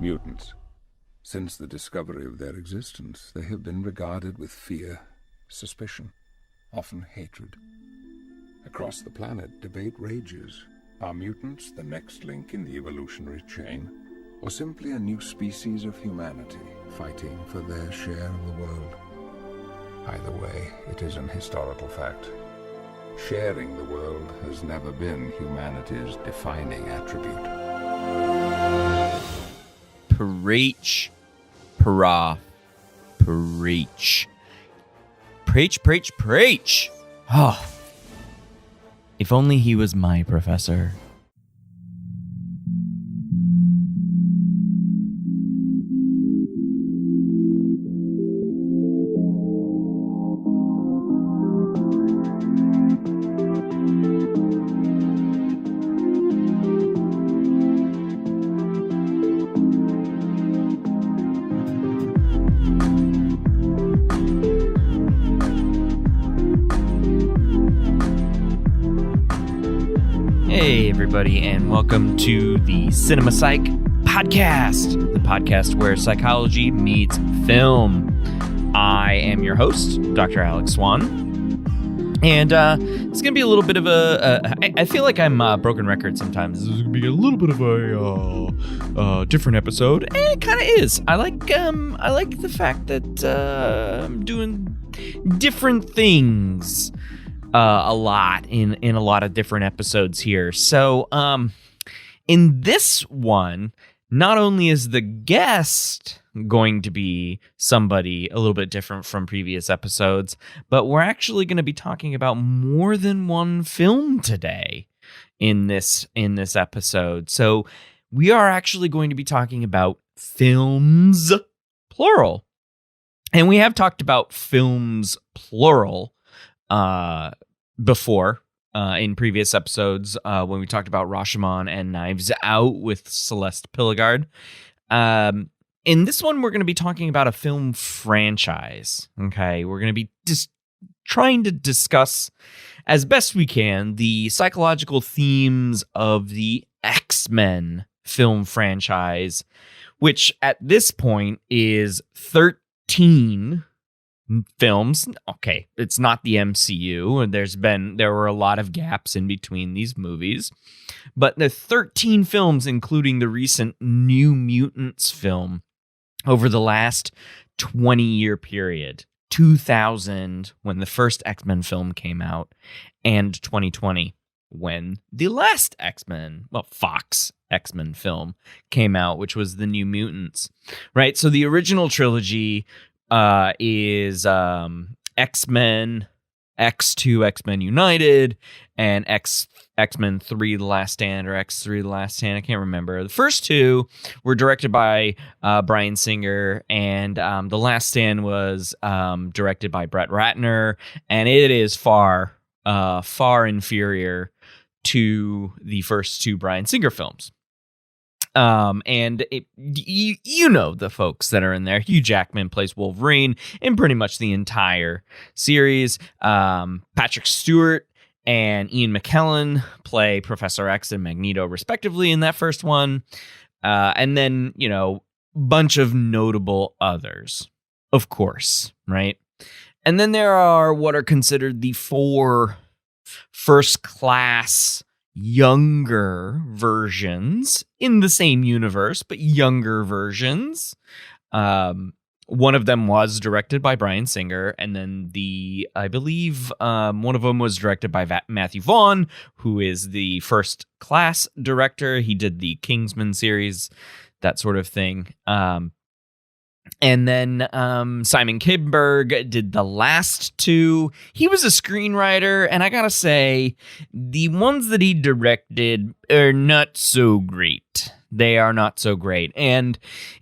Mutants. Since the discovery of their existence, they have been regarded with fear, suspicion, often hatred. Across the planet, debate rages. Are mutants the next link in the evolutionary chain, or simply a new species of humanity fighting for their share of the world? Either way, it is an historical fact. Sharing the world has never been humanity's defining attribute. Preach, prof, preach. Preach, preach, preach. Oh, if only he was my professor. Hey everybody, and welcome to the Cinema Psych Podcast, the podcast where psychology meets film. I am your host, Dr. Alex Swan, and it's going to be a little bit of I feel like I'm broken record sometimes. This is going to be a little bit of a different episode, and it kind of is. I like the fact that I'm doing different things a lot in a lot of different episodes here. So in this one, not only is the guest going to be somebody a little bit different from previous episodes, but we're actually going to be talking about more than one film today in this episode. So we are actually going to be talking about films, plural. And we have talked about films, plural, before in previous episodes when we talked about Rashomon and Knives Out with Celeste Pilligard. In this one, we're going to be talking about a film franchise. Okay, we're going to be just trying to discuss as best we can the psychological themes of the X-Men film franchise, which at this point is 13 films. Okay, it's not the MCU. There were a lot of gaps in between these movies, but the 13 films, including the recent New Mutants film over the last 20-year period, 2000 when the first X-Men film came out, and 2020 when the last Fox X-Men film came out, which was the New Mutants, right? So the original trilogy is X-Men, X2, X-Men United, and X-Men 3, The Last Stand, or X3, The Last Stand. I can't remember. The first two were directed by Bryan Singer, and The Last Stand was directed by Brett Ratner, and it is far inferior to the first two Bryan Singer films. And you know the folks that are in there. Hugh Jackman plays Wolverine in pretty much the entire series. Patrick Stewart and Ian McKellen play Professor X and Magneto respectively in that first one. And then, bunch of notable others, of course, right? And then there are what are considered the 4 first-class younger versions in the same universe, but younger versions. One of them was directed by Bryan Singer, and then I believe one of them was directed by Matthew Vaughn, who is the first class director. He did the Kingsman series, that sort of thing. And then Simon Kinberg did the last 2. He was a screenwriter, and I gotta say, the ones that he directed are not so great. They are not so great. And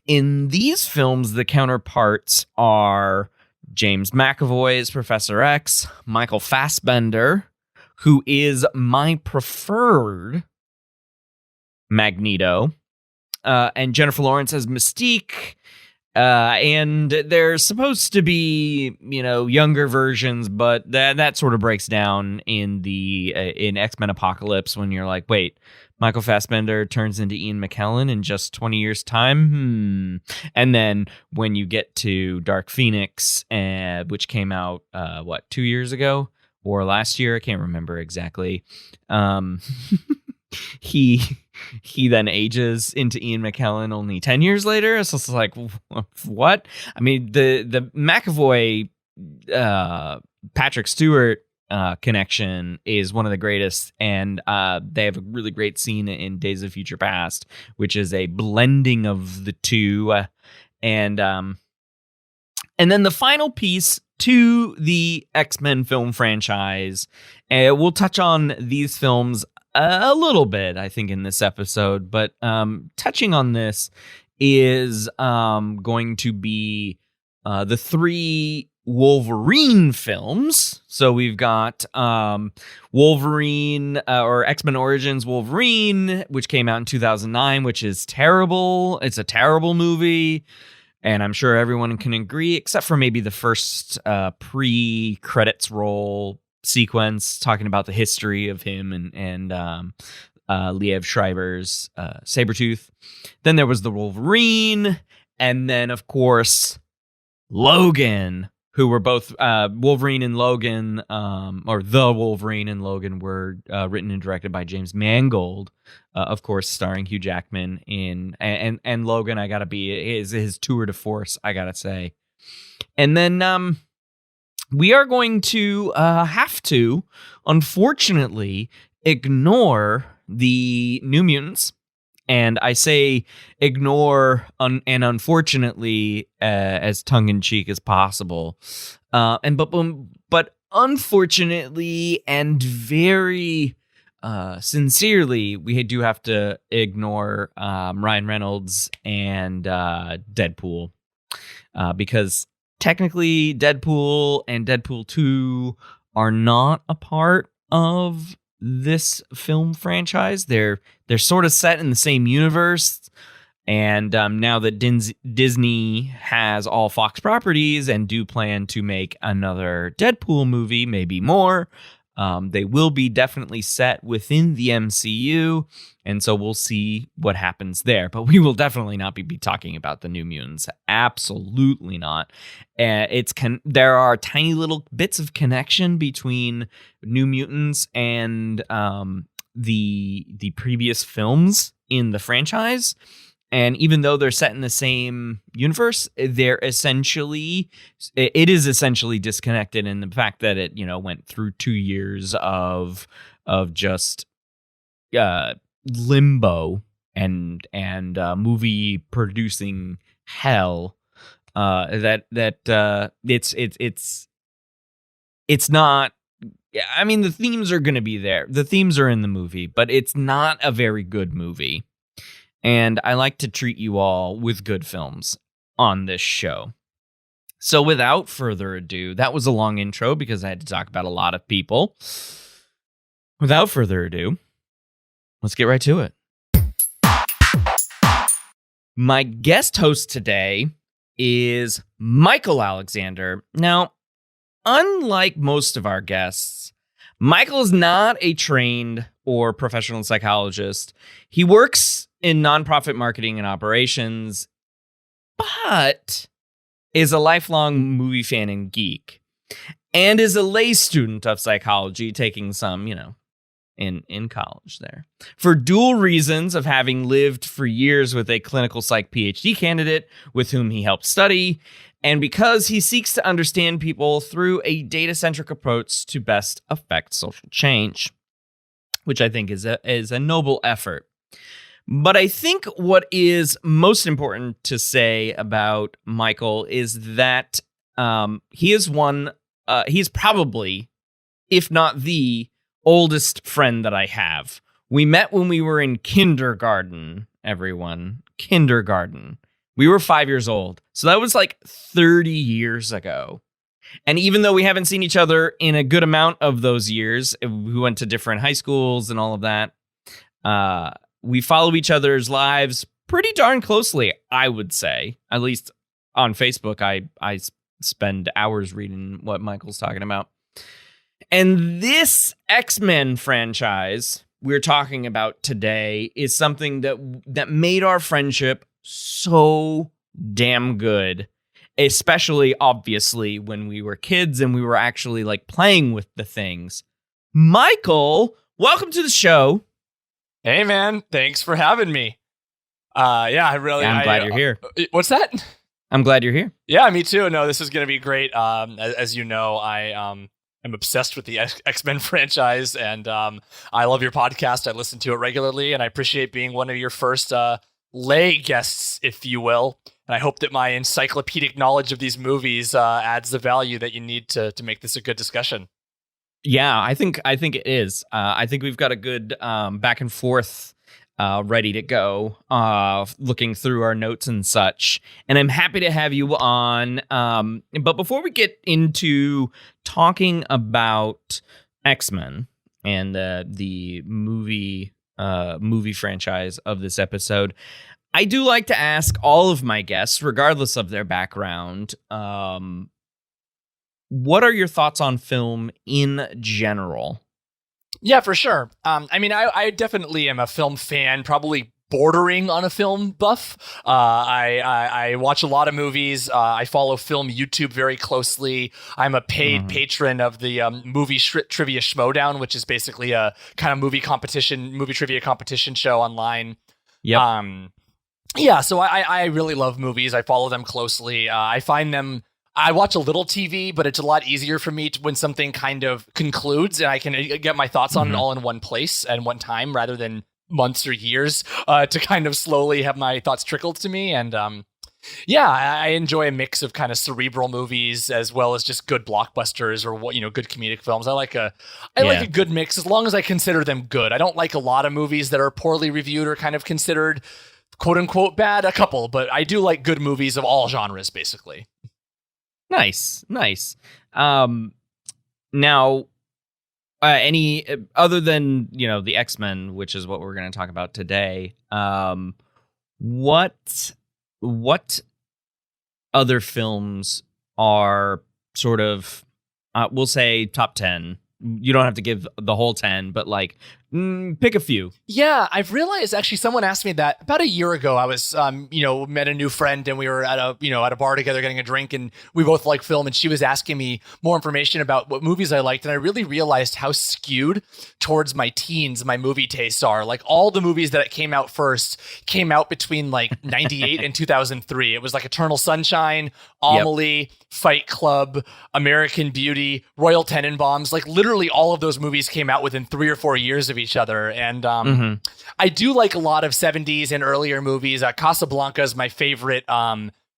in these films, the counterparts are James McAvoy as Professor X, Michael Fassbender, who is my preferred Magneto, and Jennifer Lawrence as Mystique. And there's supposed to be, younger versions, but that sort of breaks down in X-Men Apocalypse when you're like, wait, Michael Fassbender turns into Ian McKellen in just 20 years' time. And then when you get to Dark Phoenix, which came out, 2 years ago or last year? I can't remember exactly. He then ages into Ian McKellen only 10 years later. So it's like, what? I mean, the McAvoy, Patrick Stewart connection is one of the greatest, and they have a really great scene in Days of Future Past, which is a blending of the two, and then the final piece to the X-Men film franchise. We'll touch on these films a little bit, I think, in this episode, but touching on this is going to be the 3 Wolverine films. So we've got Wolverine, or X-Men Origins Wolverine, which came out in 2009, which is terrible. It's a terrible movie, and I'm sure everyone can agree, except for maybe the first pre-credits roll sequence talking about the history of him and Liev Schreiber's Sabretooth. Then there was the Wolverine, and then, of course, Logan, who were both Wolverine and Logan, or the Wolverine and Logan were written and directed by James Mangold, of course, starring Hugh Jackman in, and Logan, I gotta be, his tour de force, I gotta say. And then we are going to have to, unfortunately, ignore the New Mutants. And I say ignore and unfortunately as tongue-in-cheek as possible. But unfortunately and very sincerely, we do have to ignore Ryan Reynolds and Deadpool. Because technically Deadpool and Deadpool 2 are not a part of this film franchise. They're sort of set in the same universe, and now that Disney has all Fox properties and do plan to make another Deadpool movie, maybe more, they will be definitely set within the MCU, and so we'll see what happens there. But we will definitely not be talking about the New Mutants. Absolutely not. There are tiny little bits of connection between New Mutants and the previous films in the franchise. And even though they're set in the same universe, it is essentially disconnected in the fact that it, went through 2 years of just limbo and movie producing hell. It's not. I mean, the themes are going to be there. The themes are in the movie, but it's not a very good movie. And I like to treat you all with good films on this show. So without further ado, that was a long intro because I had to talk about a lot of people. Without further ado, let's get right to it. My guest host today is Michael Alexander. Now, unlike most of our guests, Michael is not a trained or professional psychologist. He works in nonprofit marketing and operations, but is a lifelong movie fan and geek, and is a lay student of psychology, taking some, in college there. For dual reasons of having lived for years with a clinical psych Ph.D. candidate with whom he helped study, and because he seeks to understand people through a data-centric approach to best affect social change, which I think is a noble effort. But I think what is most important to say about Michael is that he's probably, if not the oldest friend that I have. We met when we were in kindergarten, everyone. Kindergarten. We were 5 years old. So that was like 30 years ago. And even though we haven't seen each other in a good amount of those years, we went to different high schools and all of that, we follow each other's lives pretty darn closely, I would say. At least on Facebook, I spend hours reading what Michael's talking about. And this X-Men franchise we're talking about today is something that made our friendship so damn good, especially obviously when we were kids and we were actually like playing with the things. Michael, welcome to the show. Hey man, thanks for having me. I'm glad you're here. What's that? I'm glad you're here. Yeah, me too. No, this is going to be great. As you know, I'm obsessed with the X-Men franchise, and I love your podcast. I listen to it regularly, and I appreciate being one of your first lay guests, if you will. And I hope that my encyclopedic knowledge of these movies adds the value that you need to make this a good discussion. Yeah, I think it is. I think we've got a good back and forth ready to go, looking through our notes and such. And I'm happy to have you on. But before we get into talking about X-Men and the movie franchise of this episode, I do like to ask all of my guests, regardless of their background, what are your thoughts on film in general? Yeah, for sure. I definitely am a film fan, probably bordering on a film buff. I watch a lot of movies. I follow film YouTube very closely. I'm a paid patron of the Movie Trivia Schmodown, which is basically a kind of movie trivia competition show online. Yep. So I really love movies. I follow them closely. I watch a little TV, but it's a lot easier for me when something kind of concludes and I can get my thoughts on it all in one place and one time rather than months or years to kind of slowly have my thoughts trickled to me. And I enjoy a mix of kind of cerebral movies as well as just good blockbusters or good comedic films. I like a good mix as long as I consider them good. I don't like a lot of movies that are poorly reviewed or kind of considered quote unquote bad. A couple, but I do like good movies of all genres, basically. Nice. Now, any other than the X-Men, which is what we're going to talk about today, what other films are sort of we'll say top 10? You don't have to give the whole 10, but like pick a few. Yeah, I've realized actually someone asked me that about a year ago. I was, met a new friend and we were at a bar together getting a drink and we both like film and she was asking me more information about what movies I liked. And I really realized how skewed towards my teens my movie tastes are. Like all the movies that came out first came out between like 98 and 2003. It was like Eternal Sunshine, Amelie, Fight Club, American Beauty, Royal Tenenbaums. Like literally all of those movies came out within 3 or 4 years of each other. And I do like a lot of 70s and earlier movies. Casablanca is my favorite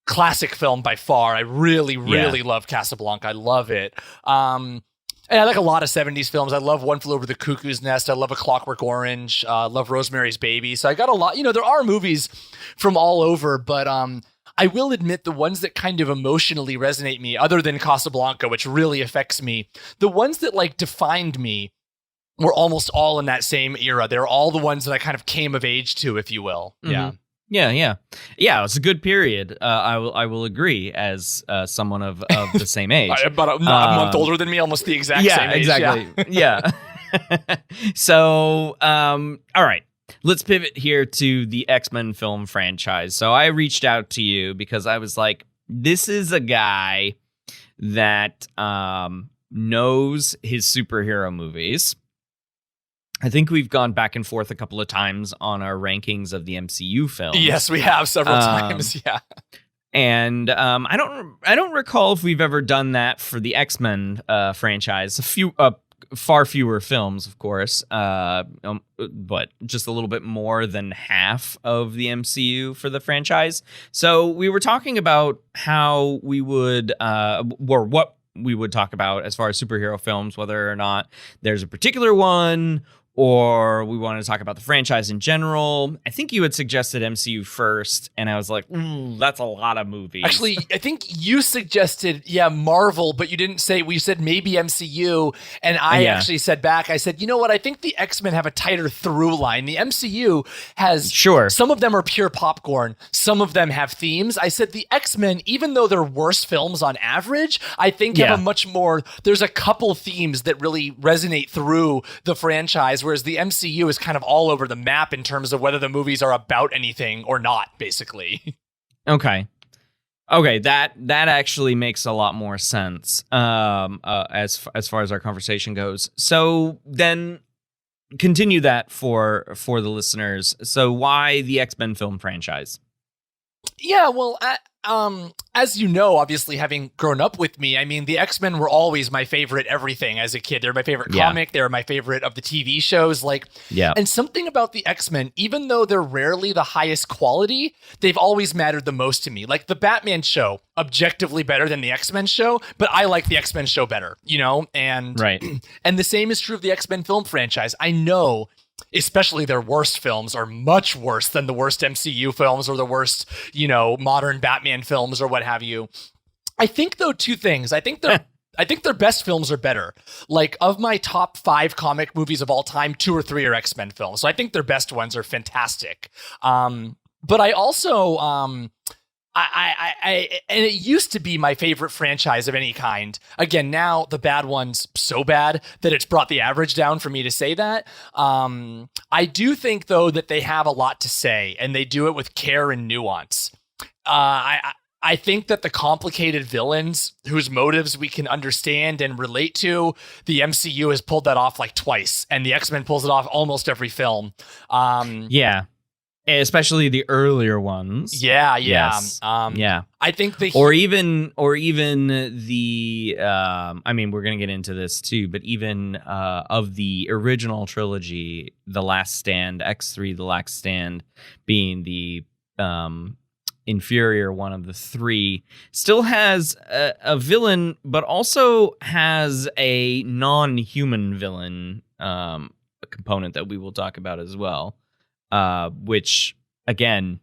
classic film by far. I really love Casablanca. I love it. And I like a lot of 70s films. I love One Flew Over the Cuckoo's Nest. I love A Clockwork Orange. Love Rosemary's Baby. So I got a lot, there are movies from all over, but I will admit the ones that kind of emotionally resonate me, other than Casablanca, which really affects me, the ones that like defined me were almost all in that same era. They're all the ones that I kind of came of age to, if you will. Yeah. It's a good period. I will agree as someone of the same age. About a month older than me, almost the exact same age. Exactly. Yeah. So, all right. Let's pivot here to the X-Men film franchise. So I reached out to you because I was like, this is a guy that knows his superhero movies. I think we've gone back and forth a couple of times on our rankings of the MCU films. Yes, we have several times. Yeah. And I don't recall if we've ever done that for the X-Men franchise. Far fewer films, of course, but just a little bit more than half of the MCU for the franchise. So we were talking about how we would, or what we would talk about as far as superhero films, whether or not there's a particular one, or we wanted to talk about the franchise in general. I think you had suggested MCU first, and I was like, that's a lot of movies. Actually, I think you suggested, Marvel, but you didn't say, we said maybe MCU, and I actually said back, I said, you know what, I think the X-Men have a tighter through line. The MCU has, some of them are pure popcorn, some of them have themes. I said the X-Men, even though they're worse films on average, I think have a much more, there's a couple themes that really resonate through the franchise, franchise, whereas the MCU is kind of all over the map in terms of whether the movies are about anything or not, basically. Okay, that actually makes a lot more sense as far as our conversation goes. So then continue that for the listeners. So why the X-Men film franchise? Yeah, well, as you know, obviously having grown up with me, I mean, the X-Men were always my favorite everything as a kid. They're my favorite comic. They're my favorite of the TV shows. And something about the X-Men, even though they're rarely the highest quality, they've always mattered the most to me. Like the Batman show, objectively better than the X-Men show, but I like the X-Men show better, And right. And the same is true of the X-Men film franchise. I know especially their worst films are much worse than the worst MCU films or the worst, modern Batman films or what have you. I think though two things. I think their best films are better. Like of my top 5 comic movies of all time, 2 or 3 are X-Men films. So I think their best ones are fantastic. But I also and it used to be my favorite franchise of any kind. Again, now the bad one's so bad that it's brought the average down for me to say that. I do think, though, that they have a lot to say, and they do it with care and nuance. I think that the complicated villains whose motives we can understand and relate to, the MCU has pulled that off like twice, and the X-Men pulls it off almost every film. Yeah. Especially the earlier ones. Yeah. Yes. I think or even the I mean, we're gonna get into this too, but even of the original trilogy, The Last Stand, X3, The Last Stand being the inferior one of the 3, still has a villain, but also has a non-human villain component that we will talk about as well. Which again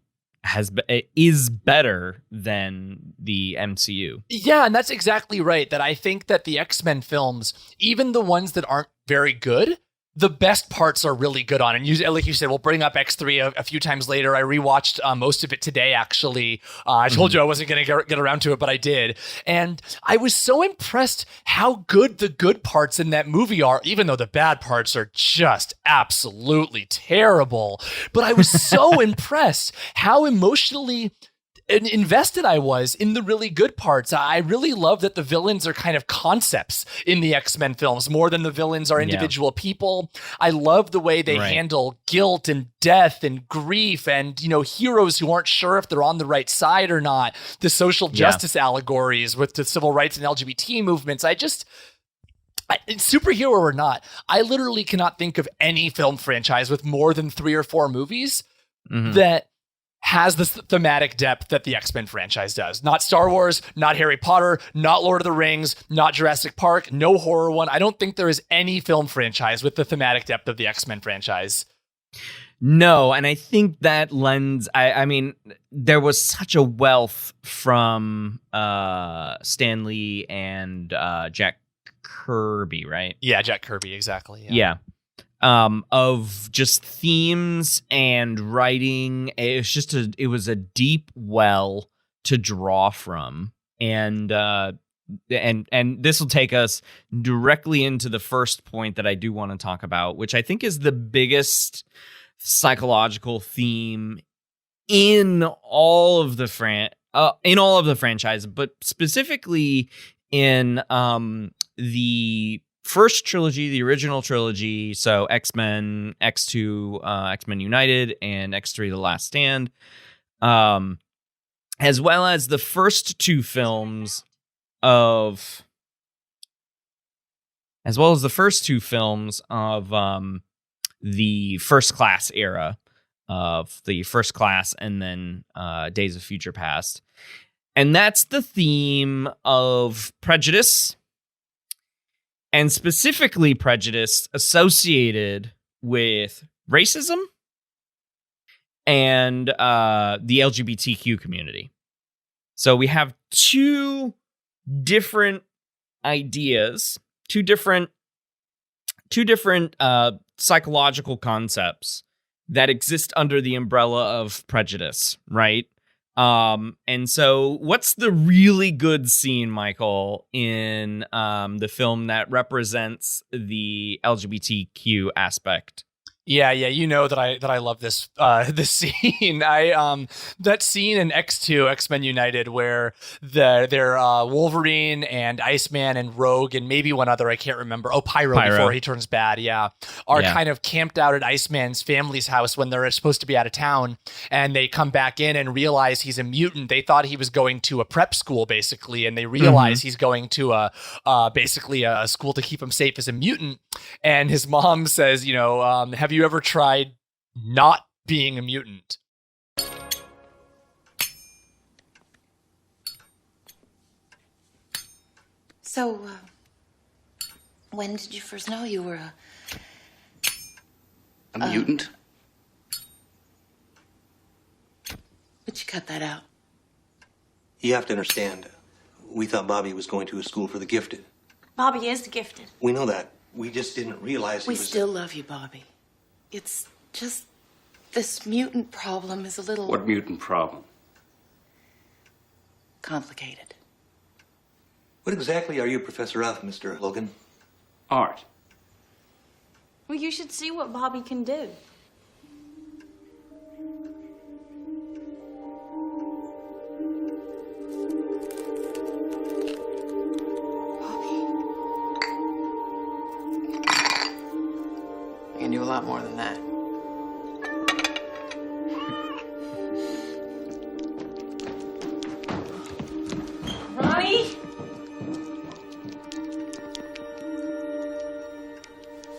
is better than the MCU. Yeah, and that's exactly right. That I think that the X-Men films, even the ones that aren't very good, the best parts are really good on. And like you said, we'll bring up X3 a few times later. I rewatched most of it today, actually. I told you I wasn't going to get around to it, but I did. And I was so impressed how good the good parts in that movie are, even though the bad parts are just absolutely terrible. But I was so impressed how emotionally invested I was in the really good parts. I really love that the villains are kind of concepts in the X-Men films more than the villains are individual people. I love the way they handle guilt and death and grief and, heroes who aren't sure if they're on the right side or not. The social justice allegories with the civil rights and LGBT movements. Superhero or not, I literally cannot think of any film franchise with more than 3 or 4 movies that has the thematic depth that the X-Men franchise does. Not Star Wars, not Harry Potter, not Lord of the Rings, not Jurassic Park, no horror one. I don't think there is any film franchise with the thematic depth of the X-Men franchise. No, and I think that lends... I mean, there was such a wealth from Stan Lee and Jack Kirby, right? Yeah, Jack Kirby, exactly. Yeah. Of just themes and writing. It was a deep well to draw from. And this will take us directly into the first point that I do want to talk about, which I think is the biggest psychological theme in all of the franchise, but specifically in the first trilogy, the original trilogy, so X-Men, X2, X-Men United, and X3, The Last Stand, as well as the first 2 films of the First Class era, of the First Class and then Days of Future Past. And that's the theme of prejudice, and specifically prejudice associated with racism and the LGBTQ community. So we have 2 different ideas, two different psychological concepts that exist under the umbrella of prejudice, right? And so what's the really good scene, Michael, in the film that represents the LGBTQ aspect? Yeah, you know that I love this this scene. That scene in X2, X-Men United, where they're Wolverine and Iceman and Rogue and maybe one other, I can't remember. Oh, Pyro. Before he turns bad, are kind of camped out at Iceman's family's house when they're supposed to be out of town, and they come back in and realize he's a mutant. They thought he was going to a prep school basically, and they realize he's going to basically a school to keep him safe as a mutant. And his mom says, have you ever tried not being a mutant? So, when did you first know you were a mutant? But you cut that out. You have to understand, we thought Bobby was going to a school for the gifted. Bobby is gifted. We know that. We just didn't realize We still love you, Bobby. It's just this mutant problem is a little... What mutant problem? complicated. What exactly are you Professor of, Mr. Logan? Art. Well, you should see what Bobby can do. You can do a lot more than that. Ronnie?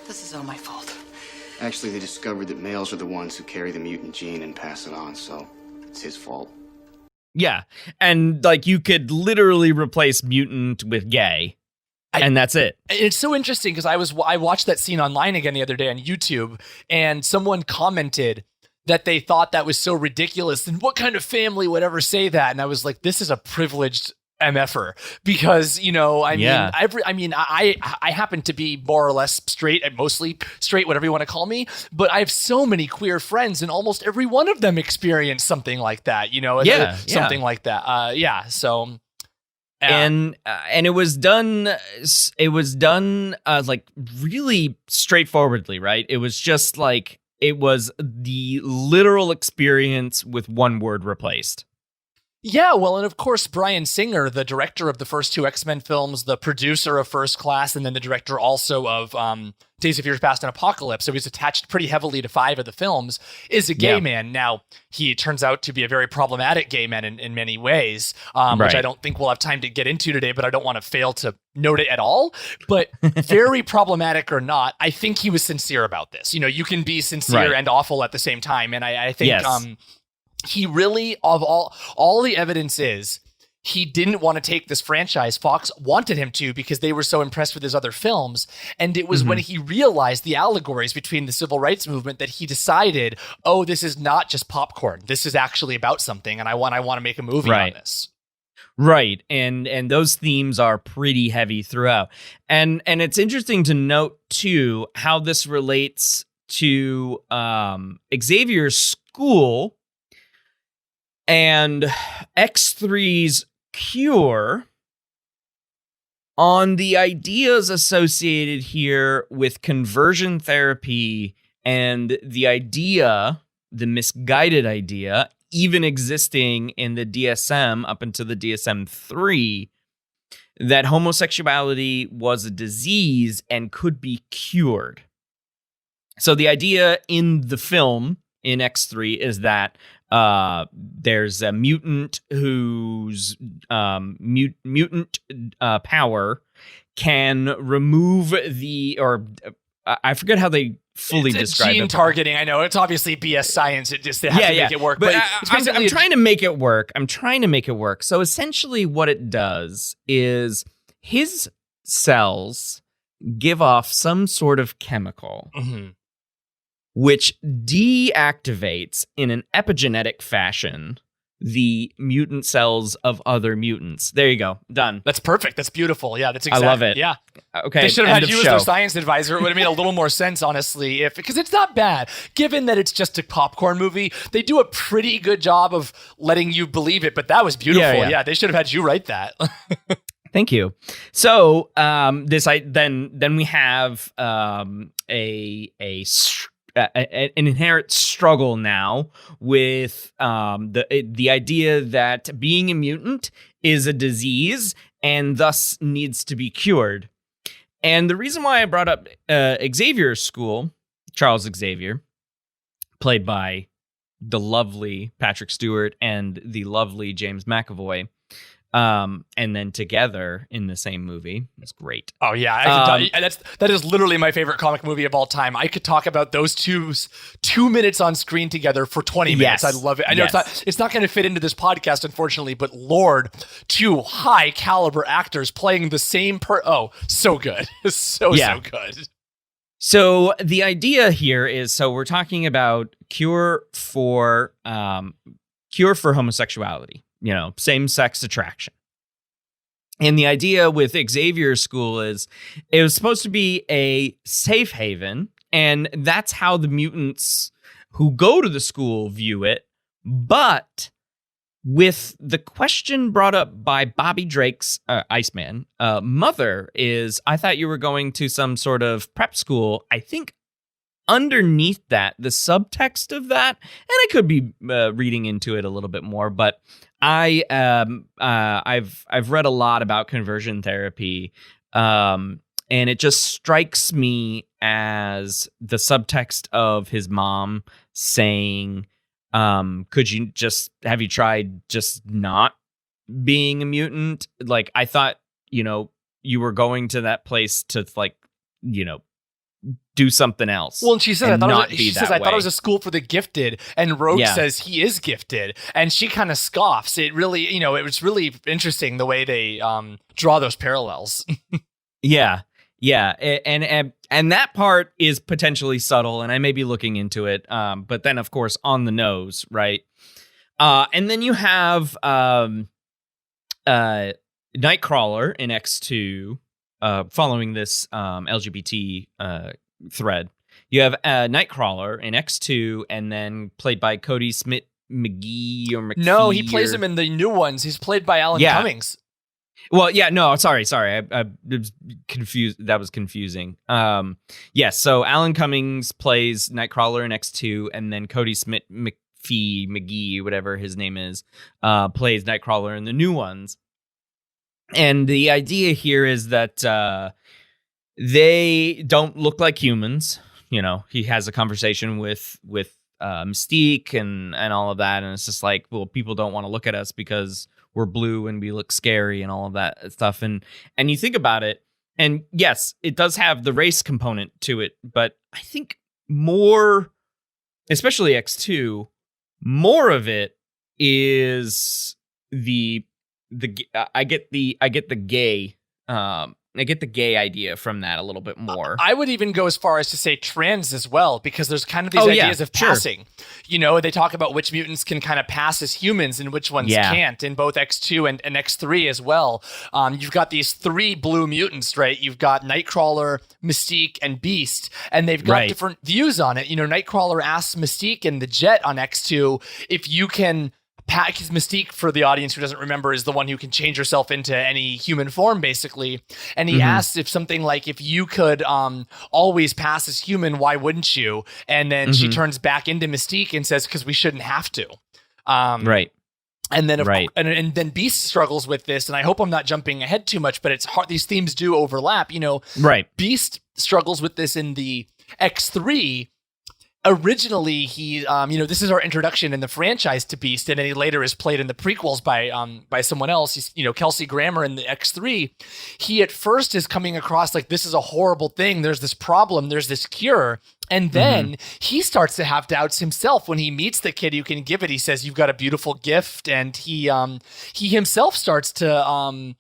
This is all my fault. Actually, they discovered that males are the ones who carry the mutant gene and pass it on, so it's his fault. Yeah, and like you could literally replace mutant with gay. And that's it. It's so interesting because I watched that scene online again the other day on YouTube, and someone commented that they thought that was so ridiculous. And what kind of family would ever say that? And I was like, this is a privileged MFer because, I happen to be more or less straight and mostly straight, whatever you want to call me. But I have so many queer friends, and almost every one of them experienced something like that. Something like that. So. And it was done like really straightforwardly, right? It was just like it was the literal experience with one word replaced. Yeah, well, and of course, Bryan Singer, the director of the first two X-Men films, the producer of First Class, and then the director also of Days of Future Past and Apocalypse, so he's attached pretty heavily to 5 of the films, is a gay man. Now, he turns out to be a very problematic gay man in many ways, which I don't think we'll have time to get into today, but I don't want to fail to note it at all. But very problematic or not, I think he was sincere about this. You can be sincere and awful at the same time, and I think... he really, of all the evidence is, he didn't want to take this franchise. Fox wanted him to because they were so impressed with his other films. And it was when he realized the allegories between the civil rights movement that he decided, oh, this is not just popcorn. This is actually about something. And I want to make a movie on this. Right. And those themes are pretty heavy throughout. And it's interesting to note, too, how this relates to Xavier's school and X3's cure on the ideas associated here with conversion therapy and the misguided idea, even existing in the DSM up until the DSM-3, that homosexuality was a disease and could be cured. So the idea in the film, in X3, is that there's a mutant whose mutant power can remove I forget how they fully describe it. Gene targeting. I know it's obviously BS science. It just has to make it work. But I'm trying to make it work. So essentially, what it does is his cells give off some sort of chemical. Which deactivates in an epigenetic fashion the mutant cells of other mutants. There you go. Done. That's perfect. That's beautiful. Yeah, that's exactly. I love it. Yeah. Okay. They should have end had of you as show. their science advisor. It would have made a little more sense, honestly, because it's not bad. Given that it's just a popcorn movie, they do a pretty good job of letting you believe it. But that was beautiful. Yeah, they should have had you write that. Thank you. So then we have an inherent struggle now with the idea that being a mutant is a disease and thus needs to be cured. And the reason why I brought up Xavier's school, Charles Xavier, played by the lovely Patrick Stewart and the lovely James McAvoy, and then together in the same movie. It's great. Oh yeah, that is literally my favorite comic movie of all time. I could talk about those 2 minutes on screen together for 20 minutes. Yes. I love it. I know it's not going to fit into this podcast, unfortunately, but Lord, 2 high caliber actors playing the same so good. So good. So the idea here is, we're talking about cure for homosexuality. Same-sex attraction. And the idea with Xavier's school is it was supposed to be a safe haven, and that's how the mutants who go to the school view it. But with the question brought up by Bobby Drake's Iceman, mother is, I thought you were going to some sort of prep school. I think underneath that, the subtext of that, and I could be reading into it a little bit more, but I've read a lot about conversion therapy, and it just strikes me as the subtext of his mom saying, have you tried just not being a mutant? Like, I thought, you were going to that place to do something else. Well, and she says, I thought it was a school for the gifted, and Rogue says he is gifted, and she kind of scoffs. It really, it was really interesting the way they draw those parallels. Yeah, and that part is potentially subtle, and I may be looking into it, but then of course on the nose, right? And then you have Nightcrawler in X2, following this LGBT thread. You have Nightcrawler in X2, and then played by Cody Smith McGee or McPhee. No, he plays him in the new ones. He's played by Alan Cummings. Well, yeah, no, sorry. I was confused. That was confusing. Yes, so Alan Cummings plays Nightcrawler in X2, and then Cody Smith McGee, whatever his name is, plays Nightcrawler in the new ones. And the idea here is that they don't look like humans. He has a conversation with Mystique and all of that, and it's just like, well, people don't want to look at us because we're blue and we look scary and all of that stuff. And you think about it, and yes, it does have the race component to it, but I think more, especially X2, more of it is I get the gay idea from that a little bit more. I would even go as far as to say trans as well, because there's kind of these ideas of passing. They talk about which mutants can kind of pass as humans and which ones can't in both X2 and X3 as well. You've got these 3 blue mutants, right? You've got Nightcrawler, Mystique, and Beast, and they've got different views on it. Nightcrawler asks Mystique in the jet on X2 if you can... Because Mystique, for the audience who doesn't remember, is the one who can change herself into any human form, basically. And he asks if something like, if you could always pass as human, why wouldn't you? And then she turns back into Mystique and says, because we shouldn't have to. Right. And then, and then Beast struggles with this, and I hope I'm not jumping ahead too much, but it's hard. These themes do overlap. Right. Beast struggles with this in the X3. Originally, he, this is our introduction in the franchise to Beast, and then he later is played in the prequels by someone else. He's, Kelsey Grammer in the X3. He at first is coming across like, this is a horrible thing. There's this problem. There's this cure. And then he starts to have doubts himself when he meets the kid who can give it. He says, "You've got a beautiful gift," and he himself starts to,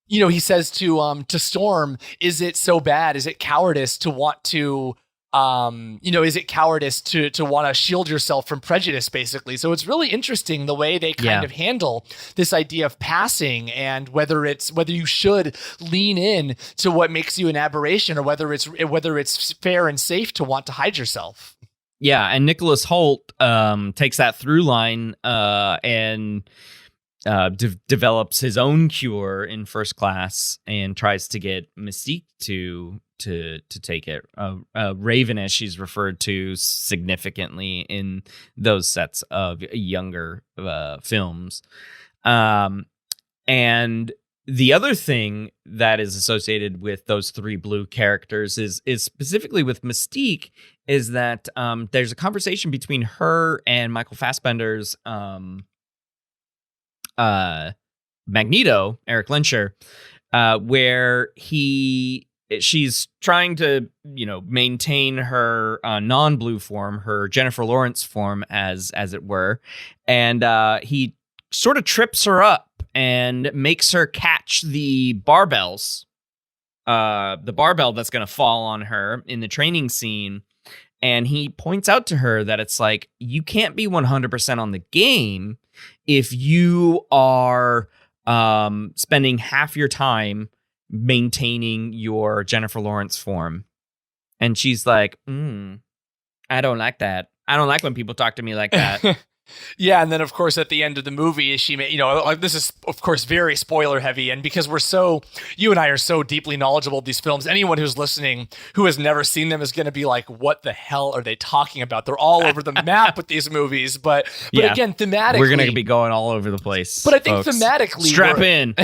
he says to Storm, "Is it so bad? Is it cowardice to want to is it cowardice to want to shield yourself from prejudice, basically? So it's really interesting the way they kind of handle this idea of passing, and whether you should lean in to what makes you an aberration, or whether it's fair and safe to want to hide yourself. Yeah, and Nicholas Hoult takes that through line and develops his own cure in First Class and tries to get Mystique to take it. Raven, as she's referred to significantly in those sets of younger films. And the other thing that is associated with those three blue characters is specifically with Mystique, is that there's a conversation between her and Michael Fassbender's Magneto, Eric Lensher, where she's trying to, maintain her non-blue form, her Jennifer Lawrence form, as it were, and he sort of trips her up and makes her catch the barbells, the barbell that's going to fall on her in the training scene. And he points out to her that it's like, you can't be 100% on the game if you are spending half your time maintaining your Jennifer Lawrence form. And she's like, I don't like that. I don't like when people talk to me like that. Yeah, and then of course at the end of the movie, she may, this is of course very spoiler heavy, and because you and I are so deeply knowledgeable of these films, anyone who's listening who has never seen them is going to be like, what the hell are they talking about? They're all over the map with these movies, but again, thematically, we're going to be going all over the place. But I think folks. Thematically, strap in.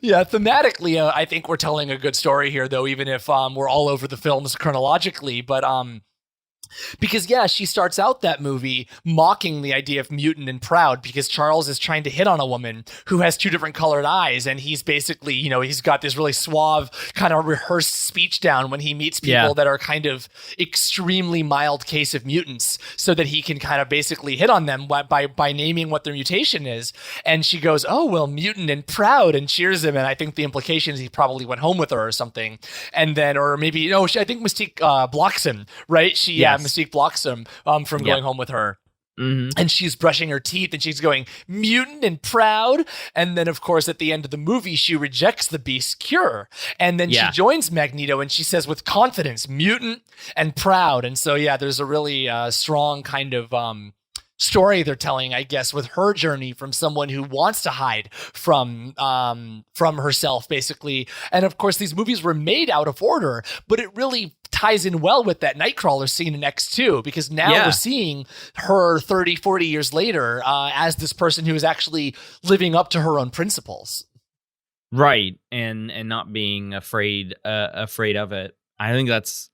Yeah, thematically, I think we're telling a good story here, though, even if we're all over the films chronologically, but because, she starts out that movie mocking the idea of mutant and proud, because Charles is trying to hit on a woman who has two different colored eyes. And he's basically, he's got this really suave kind of rehearsed speech down when he meets people that are kind of extremely mild case of mutants, so that he can kind of basically hit on them by naming what their mutation is. And she goes, oh, well, mutant and proud, and cheers him. And I think the implication is he probably went home with her or something. And then, or maybe, I think Mystique blocks him, right? Mystique blocks him from going home with her. Mm-hmm. And she's brushing her teeth and she's going, mutant and proud. And then, of course, at the end of the movie, she rejects the Beast's cure. And then she joins Magneto and she says with confidence, mutant and proud. And so, there's a really strong kind of story they're telling, I guess, with her journey from someone who wants to hide from herself, basically. And of course, these movies were made out of order, but it really ties in well with that Nightcrawler scene in X2, because now we're seeing her 30, 40 years later as this person who is actually living up to her own principles. Right. And not being afraid of it. I think that's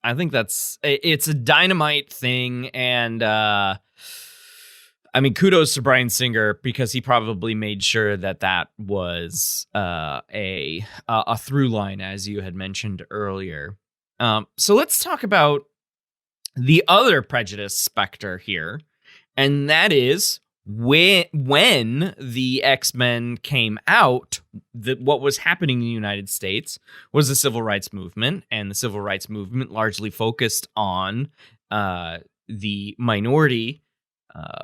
it's a dynamite thing. And kudos to Bryan Singer, because he probably made sure that was a through line, as you had mentioned earlier. So let's talk about the other prejudice specter here, and that is when the X-Men came out, what was happening in the United States was the Civil Rights Movement, and the Civil Rights Movement largely focused on the minority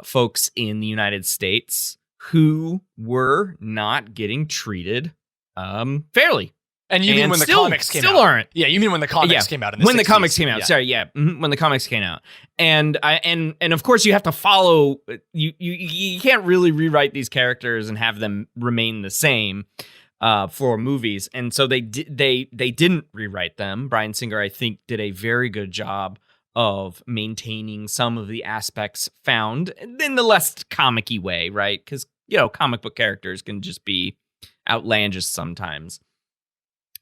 folks in the United States who were not getting treated fairly. And you mean when the comics came out? Still aren't. Yeah, you mean when the comics came out in the 60s. When the comics came out. Yeah. Sorry, when the comics came out. And of course you have to follow, you can't really rewrite these characters and have them remain the same for movies. And so they didn't rewrite them. Bryan Singer, I think, did a very good job of maintaining some of the aspects found in the less comic-y way, right? Because, comic book characters can just be outlandish sometimes.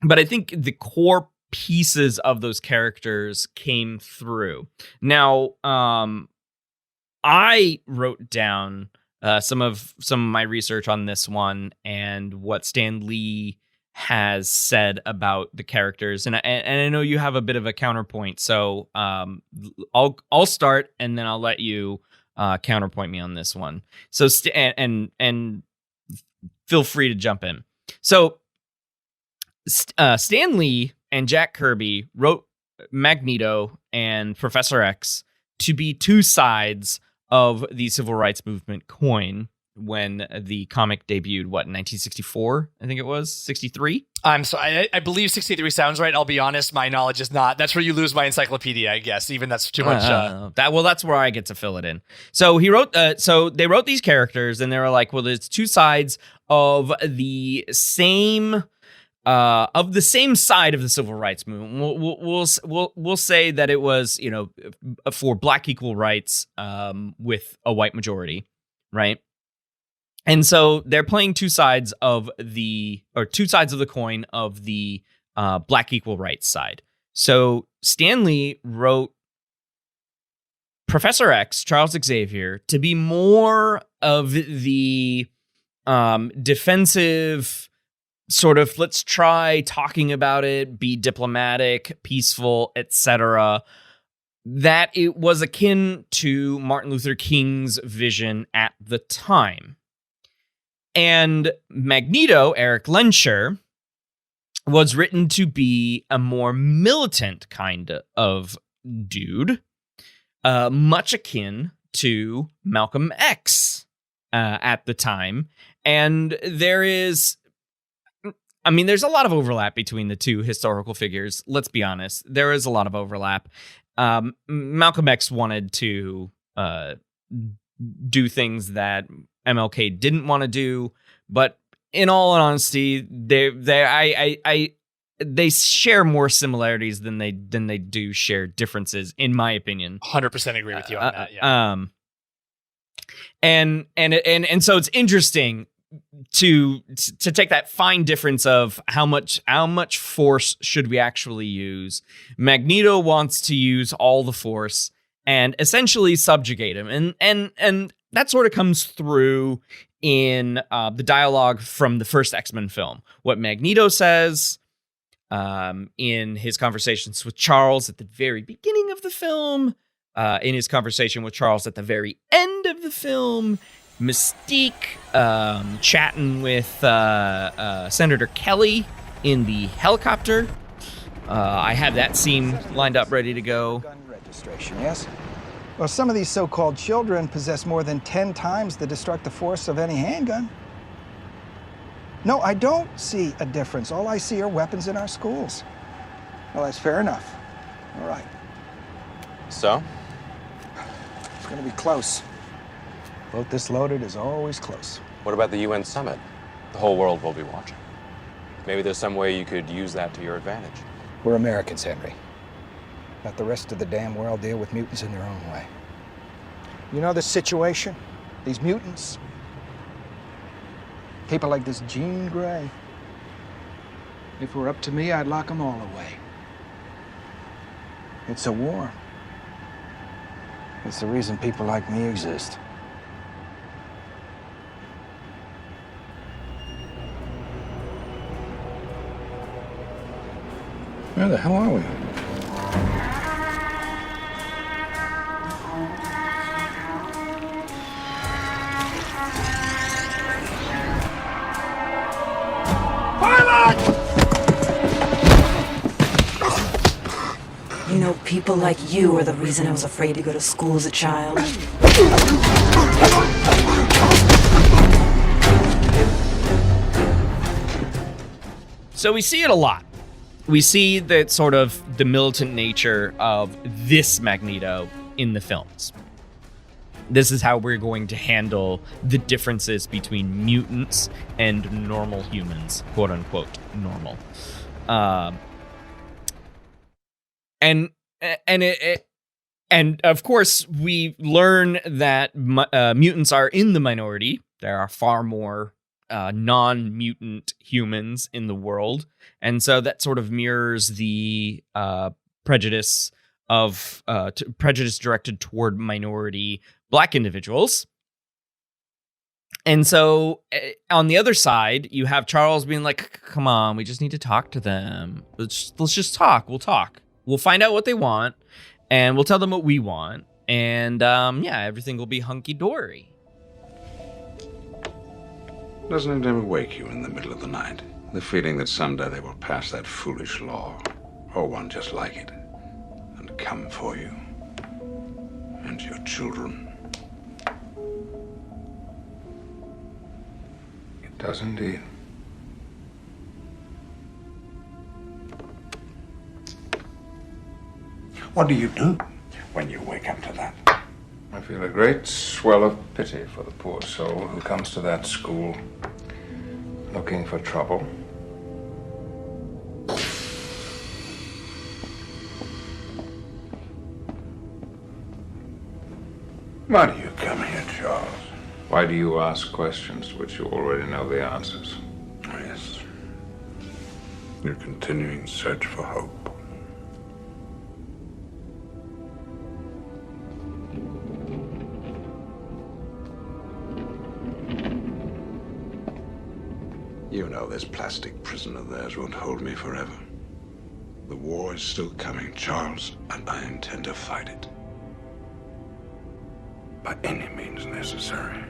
But I think the core pieces of those characters came through. Now, I wrote down some of my research on this one and what Stan Lee has said about the characters, and I know you have a bit of a counterpoint. So I'll start, and then I'll let you counterpoint me on this one. So and feel free to jump in. So Stan Lee and Jack Kirby wrote Magneto and Professor X to be two sides of the civil rights movement coin when the comic debuted, what, in 1964? I think it was 63. I'm sorry. I believe 63 sounds right. I'll be honest. My knowledge is not. That's where you lose my encyclopedia, I guess. Even that's too much. That's where I get to fill it in. So he wrote. So they wrote these characters, and they were like, well, there's two sides of the same. Of the same side of the civil rights movement. We'll say that it was, you know, for black equal rights, with a white majority, right? And so they're playing two sides of the coin of the black equal rights side. So Stan Lee wrote Professor X, Charles Xavier, to be more of the defensive sort of, let's try talking about it, be diplomatic, peaceful, etc. That it was akin to Martin Luther King's vision at the time. And Magneto, Eric Lenscher, was written to be a more militant kind of dude, much akin to Malcolm X at the time. And there's a lot of overlap between the two historical figures. Let's be honest. There is a lot of overlap. Malcolm X wanted to do things that MLK didn't want to do, but in all honesty, they share more similarities than they do share differences, in my opinion. 100% agree with you on that. Yeah. And so it's interesting to take that fine difference of how much force should we actually use. Magneto wants to use all the force and essentially subjugate him, and that sort of comes through in the dialogue from the first X-Men film. What Magneto says in his conversations with Charles at the very beginning of the film, in his conversation with Charles at the very end of the film, Mystique chatting with Senator Kelly in the helicopter. I have that scene lined up ready to go. Gun registration, yes? Well, some of these so-called children possess more than 10 times the destructive force of any handgun. No, I don't see a difference. All I see are weapons in our schools. Well, that's fair enough. All right. So? It's gonna be close. Vote this loaded is always close. What about the UN summit? The whole world will be watching. Maybe there's some way you could use that to your advantage. We're Americans, Henry. Let the rest of the damn world deal with mutants in their own way. You know the situation? These mutants? People like this Jean Grey. If it were up to me, I'd lock them all away. It's a war. It's the reason people like me exist. Where the hell are we? You know, people like you are the reason I was afraid to go to school as a child. So we see it a lot. We see that sort of the militant nature of this Magneto in the films. This is how we're going to handle the differences between mutants and normal humans, quote unquote, normal. And of course, we learn that mutants are in the minority. There are far more non-mutant humans in the world, and so that sort of mirrors the prejudice directed toward minority Black individuals. And so on the other side, you have Charles being like, "Come on, we just need to talk to them. Let's just talk. We'll talk. We'll find out what they want, and we'll tell them what we want, and everything will be hunky-dory." Doesn't it ever wake you in the middle of the night? The feeling that someday they will pass that foolish law, or one just like it. come for you and your children. It does indeed. What do you do when you wake up to that? I feel a great swell of pity for the poor soul who comes to that school looking for trouble. Why do you come here, Charles? Why do you ask questions to which you already know the answers? Yes. Your continuing search for hope. You know this plastic prison of theirs won't hold me forever. The war is still coming, Charles, and I intend to fight it. By any means necessary.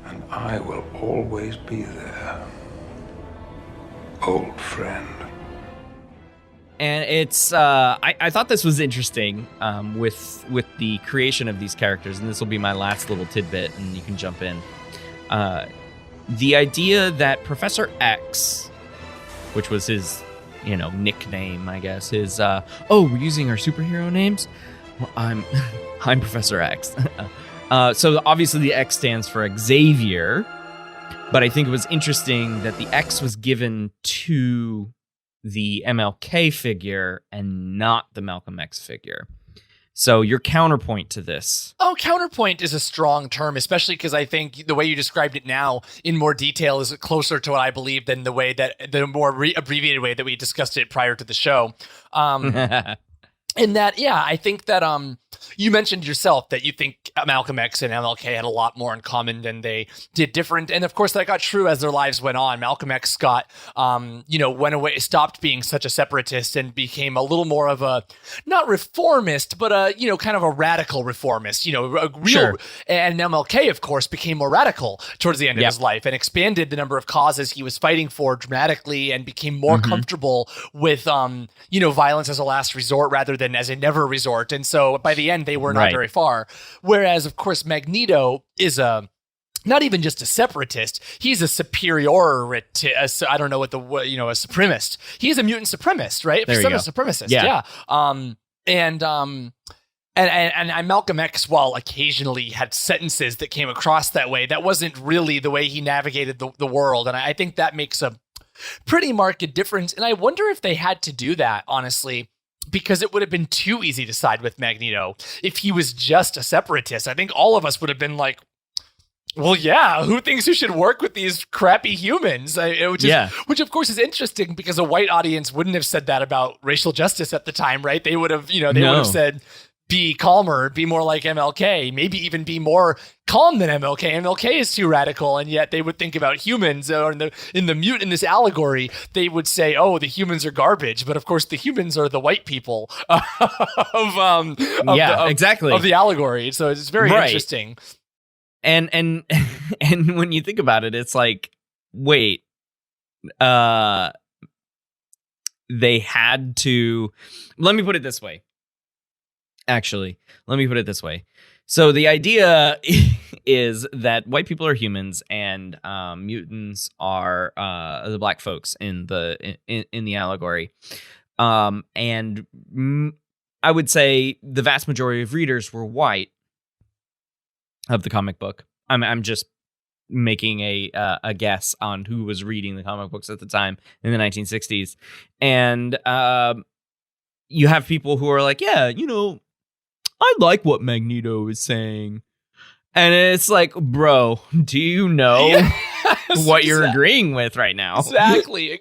And I will always be there. Old friend. And it's I thought this was interesting with the creation of these characters, and this will be my last little tidbit, and you can jump in. The idea that Professor X, which was his, nickname, I guess, his we're using our superhero names? Well, I'm Professor X. So obviously the X stands for Xavier, but I think it was interesting that the X was given to the MLK figure and not the Malcolm X figure. So your counterpoint to this. Oh, counterpoint is a strong term, especially because I think the way you described it now in more detail is closer to what I believe than the more abbreviated way that we discussed it prior to the show. In that, I think that you mentioned yourself that you think Malcolm X and MLK had a lot more in common than they did different. And of course, that got true as their lives went on. Malcolm X got, went away, stopped being such a separatist and became a little more of a, not reformist, but kind of a radical reformist, a real. Sure. And MLK, of course, became more radical towards the end of his life and expanded the number of causes he was fighting for dramatically and became more comfortable with, violence as a last resort rather than as a never resort. And so by the end, they were not very far. Whereas, of course, Magneto is not even just a separatist. He's a superiority. I don't know what a supremacist. He's a mutant supremacist, right? There you go. A supremacist. Yeah. And Malcolm X, while occasionally had sentences that came across that way, that wasn't really the way he navigated the world. And I think that makes a pretty marked difference. And I wonder if they had to do that, honestly, because it would have been too easy to side with Magneto if he was just a separatist. I think all of us would have been like, well, yeah, who thinks you should work with these crappy humans? Which of course is interesting because a white audience wouldn't have said that about racial justice at the time, right? They would have, would have said, be calmer, be more like MLK, maybe even be more calm than MLK. MLK is too radical, and yet they would think about humans. Or in this allegory, they would say, "Oh, the humans are garbage," but of course, the humans are the white people exactly of the allegory. So it's very interesting. And when you think about it, it's like, wait, they had to. Let me put it this way. Actually, let me put it this way. So the idea is that white people are humans and mutants are the black folks in the allegory. And I would say the vast majority of readers were white of the comic book. I'm just making a guess on who was reading the comic books at the time in the 1960s. And you have people who are like, yeah, I like what Magneto is saying. And it's like, bro, do you know what you're agreeing with right now? Exactly.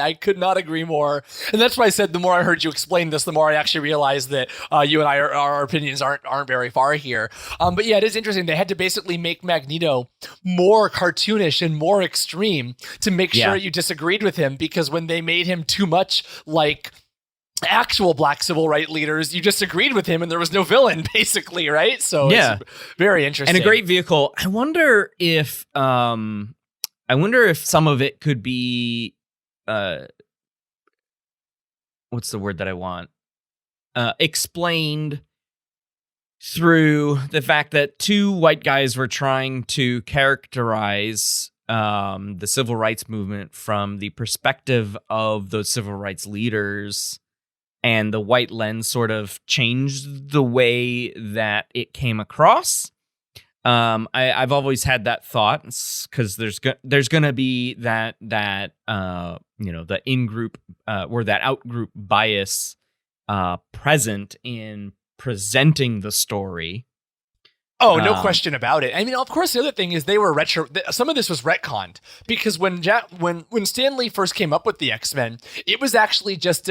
I could not agree more. And that's why I said the more I heard you explain this, the more I actually realized that you and I, our opinions aren't very far here. But yeah, it is interesting. They had to basically make Magneto more cartoonish and more extreme to make sure you disagreed with him, because when they made him too much like actual black civil rights leaders, you disagreed with him and there was no villain, basically, right? So it's very interesting. And a great vehicle. I wonder if some of it could be what's the word that I want? explained through the fact that two white guys were trying to characterize the civil rights movement from the perspective of those civil rights leaders, and the white lens sort of changed the way that it came across. I've always had that thought, because there's going to be that the in-group or that out-group bias present in presenting the story. Oh, no question about it. I mean, of course, the other thing is they were some of this was retconned, because when Stan Lee first came up with the X-Men, it was actually just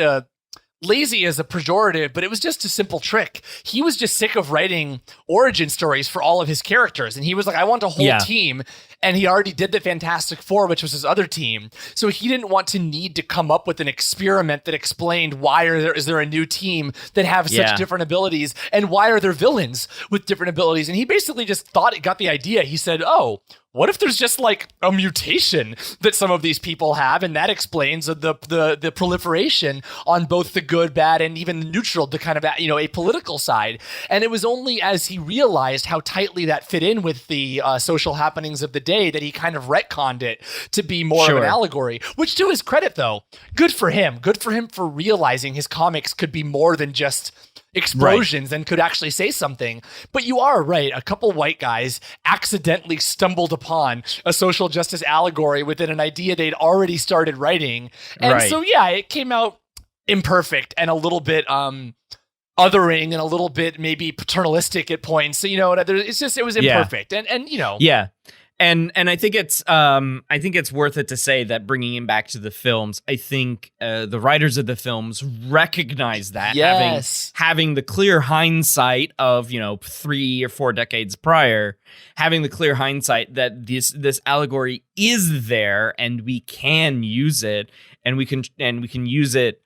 lazy as a pejorative, but it was just a simple trick. He was just sick of writing origin stories for all of his characters, and he was like, I want a whole team, and he already did the Fantastic Four, which was his other team, so he didn't want to need to come up with an experiment that explained why is there a new team that have such different abilities, and why are there villains with different abilities, and he basically just got the idea. He said, oh, what if there's just like a mutation that some of these people have, and that explains the proliferation on both the good, bad, and even the neutral, the kind of a political side. And it was only as he realized how tightly that fit in with the social happenings of the day that he kind of retconned it to be more of an allegory. Which, to his credit, though, good for him. Good for him for realizing his comics could be more than just explosions and could actually say something. But you are right. A couple white guys accidentally stumbled upon a social justice allegory within an idea they'd already started writing. And so, it came out imperfect and a little bit othering and a little bit maybe paternalistic at points. So, it was imperfect. And Yeah. And I think it's worth it to say that, bringing him back to the films, I think the writers of the films recognize that, having the clear hindsight of 3 or 4 decades prior, having the clear hindsight that this allegory is there and we can use it, and we can use it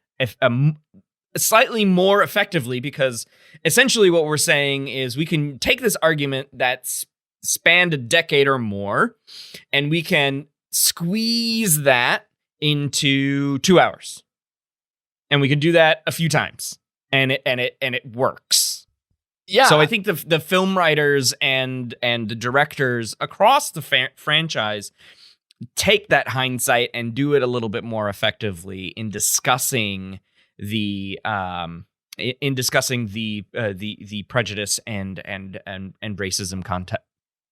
slightly more effectively, because essentially what we're saying is we can take this argument that's spanned a decade or more, and we can squeeze that into 2 hours, and we can do that a few times, and it works. Yeah. So I think the film writers and the directors across the franchise take that hindsight and do it a little bit more effectively in discussing the prejudice and racism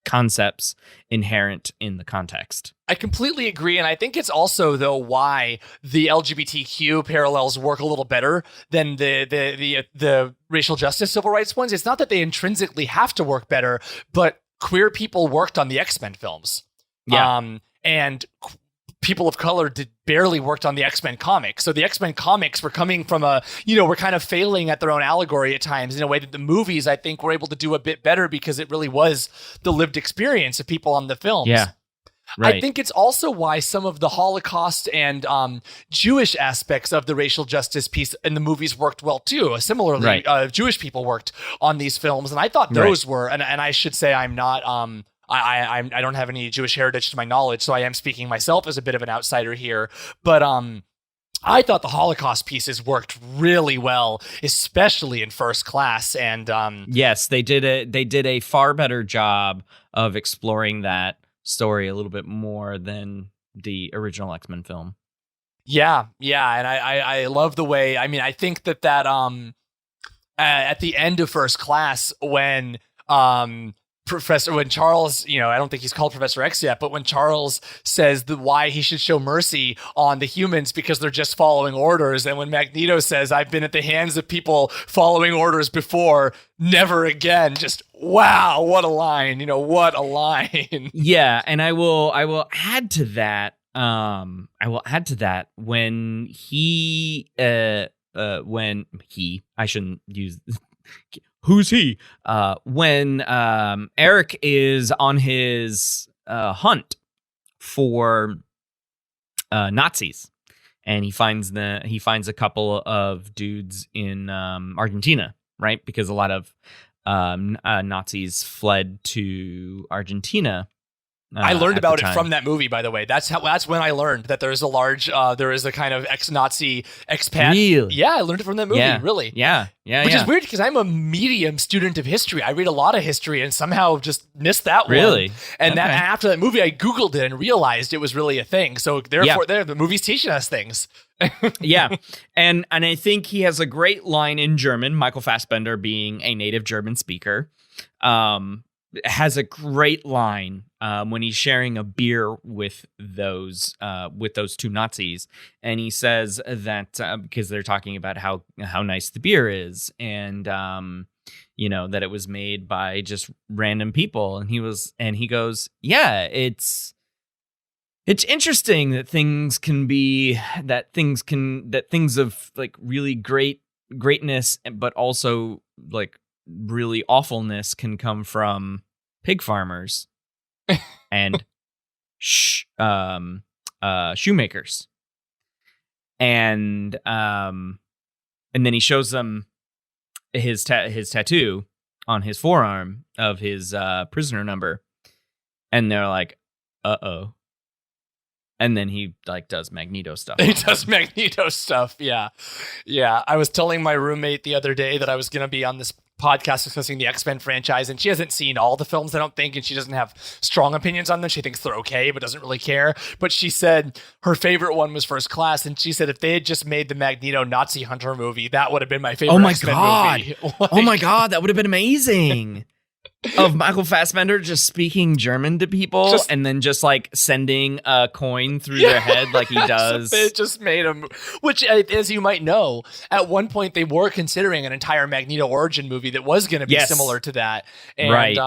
concepts inherent in the context. I completely agree, and I think it's also, though, why the LGBTQ parallels work a little better than the racial justice civil rights ones. It's not that they intrinsically have to work better, but queer people worked on the X-Men films. And people of color barely worked on the X-Men comics. So the X-Men comics were coming from were kind of failing at their own allegory at times, in a way that the movies, I think, were able to do a bit better, because it really was the lived experience of people on the films. Yeah. Right. I think it's also why some of the Holocaust and Jewish aspects of the racial justice piece in the movies worked well too. Similarly, Jewish people worked on these films, and I thought those were, and I should say I'm not, I don't have any Jewish heritage to my knowledge, so I am speaking myself as a bit of an outsider here. But I thought the Holocaust pieces worked really well, especially in First Class. And yes, they did a far better job of exploring that story a little bit more than the original X-Men film. Yeah, and I love the way. I mean, I think that at the end of First Class, when Charles, I don't think he's called Professor X yet, but when Charles says why he should show mercy on the humans because they're just following orders, and when Magneto says, I've been at the hands of people following orders before, never again, just wow, what a line, what a line. Yeah, and I will add to that. When I shouldn't use who's he? When Eric is on his hunt for Nazis, and he finds a couple of dudes in Argentina, right? Because a lot of Nazis fled to Argentina. I learned about it from that movie, by the way. That's when I learned that there is a kind of ex-Nazi expat. Really? Yeah, I learned it from that movie. Yeah. Really? Yeah. Which is weird because I'm a medium student of history. I read a lot of history and somehow just missed that one. Really? And that after that movie, I Googled it and realized it was really a thing. So therefore, the movie's teaching us things. Yeah. And I think he has a great line in German, Michael Fassbender being a native German speaker. Has a great line when he's sharing a beer with those two Nazis, and he says that because they're talking about how nice the beer is, and that it was made by just random people, and he goes, yeah, it's interesting that things of like really greatness, but also like really awfulness can come from pig farmers and shoemakers. And then he shows them his tattoo on his forearm of his prisoner number, and they're like, uh-oh. And then he like does Magneto stuff. He does Magneto stuff. Yeah. I was telling my roommate the other day that I was going to be on this podcast discussing the X-Men franchise, and she hasn't seen all the films, I don't think, and she doesn't have strong opinions on them. She thinks they're okay, but doesn't really care. But she said her favorite one was First Class, and she said if they had just made the Magneto Nazi Hunter movie, that would have been my favorite X-Men movie. Oh my God, that would have been amazing. Of Michael Fassbender just speaking German to people and then just like sending a coin through their head like he does. It just made him, which, as you might know, at one point they were considering an entire Magneto origin movie that was going to be similar to that. And, right.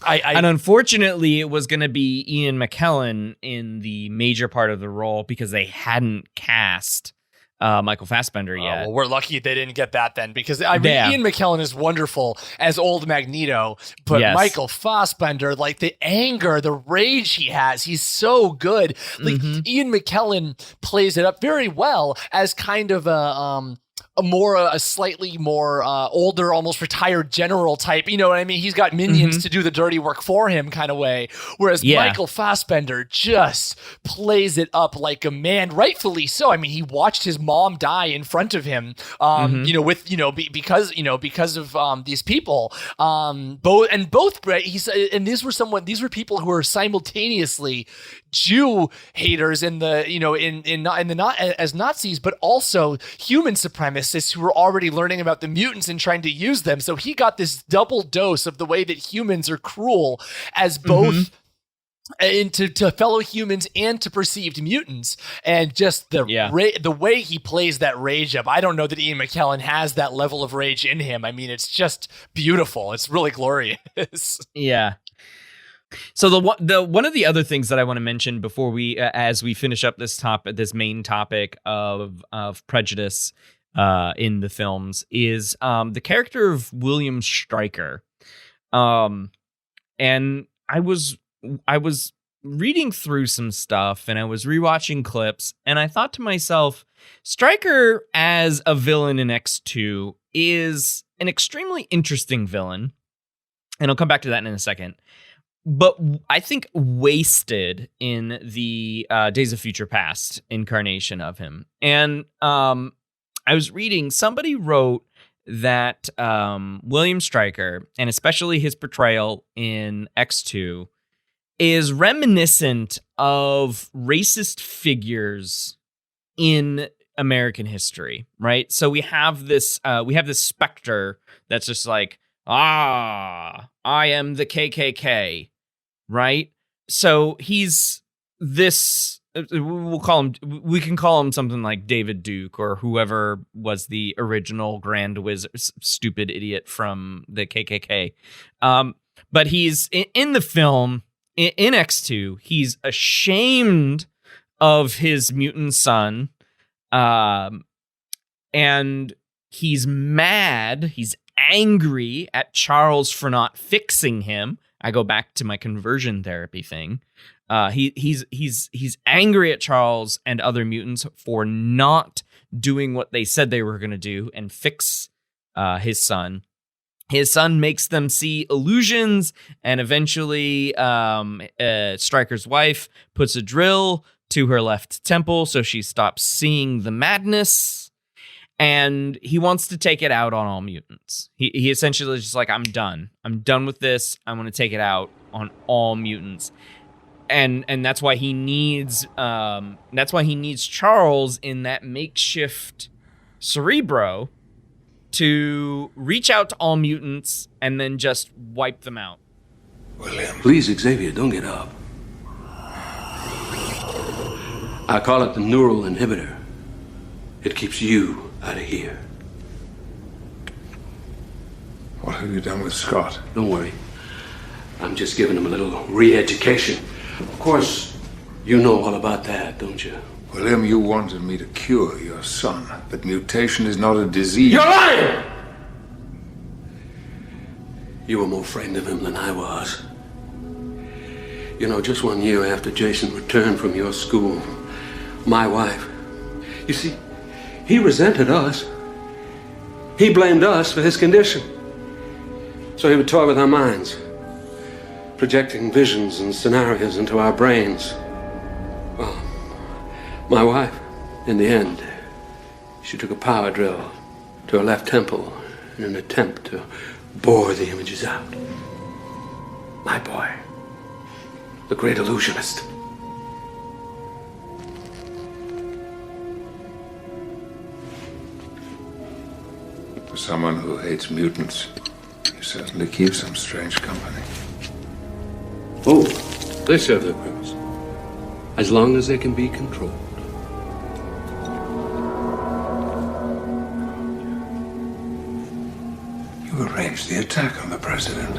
And unfortunately, it was going to be Ian McKellen in the major part of the role because they hadn't cast Michael Fassbender yet. Well, we're lucky they didn't get that then, because Ian McKellen is wonderful as old Magneto, but Michael Fassbender, like the anger, the rage he has, he's so good. Like Ian McKellen plays it up very well as kind of a slightly more older, almost retired general type. You know what I mean? He's got minions to do the dirty work for him kind of way. Whereas Michael Fassbender just plays it up like a man, rightfully so. I mean, he watched his mom die in front of him, because of these people. These were people who were simultaneously Jew haters as Nazis, but also human supremacists who were already learning about the mutants and trying to use them. So he got this double dose of the way that humans are cruel as both to fellow humans and to perceived mutants, and just the way he plays that rage up. I don't know that Ian McKellen has that level of rage in him. I mean, it's just beautiful. It's really glorious. Yeah. So the one of the other things that I want to mention before we as we finish up this main topic of prejudice in the films is the character of William Stryker. And I was reading through some stuff and I was rewatching clips and I thought to myself, Stryker as a villain in X2 is an extremely interesting villain. And I'll come back to that in a second. But I think wasted in the Days of Future Past incarnation of him. And I was reading, somebody wrote that William Stryker, and especially his portrayal in X2, is reminiscent of racist figures in American history, right? So we have this specter that's just like, I am the KKK, right? So he's this, we can call him something like David Duke or whoever was the original Grand Wizard, stupid idiot from the KKK. But he's in the film, in X2, he's ashamed of his mutant son. And he's mad, he's angry at Charles for not fixing him. I go back to my conversion therapy thing. He's angry at Charles and other mutants for not doing what they said they were going to do and fix his son. His son makes them see illusions, and eventually Stryker's wife puts a drill to her left temple so she stops seeing the madness, and he wants to take it out on all mutants. He essentially is just like, I'm done with this. I'm going to take it out on all mutants. And that's why he needs Charles in that makeshift Cerebro to reach out to all mutants and then just wipe them out. William. Please, Xavier, don't get up. I call it the neural inhibitor. It keeps you out of here. What have you done with Scott? Don't worry. I'm just giving him a little re-education. Of course, you know all about that, don't you? William, you wanted me to cure your son, but mutation is not a disease. You're lying! You were more frightened of him than I was. You know, just 1 year after Jason returned from your school, my wife, you see, he resented us. He blamed us for his condition. So he would toy with our minds, projecting visions and scenarios into our brains. Well, my wife, in the end, she took a power drill to her left temple in an attempt to bore the images out. My boy, the great illusionist. For someone who hates mutants, you certainly keep some strange company. Oh, they serve their purpose, as long as they can be controlled. You arranged the attack on the president.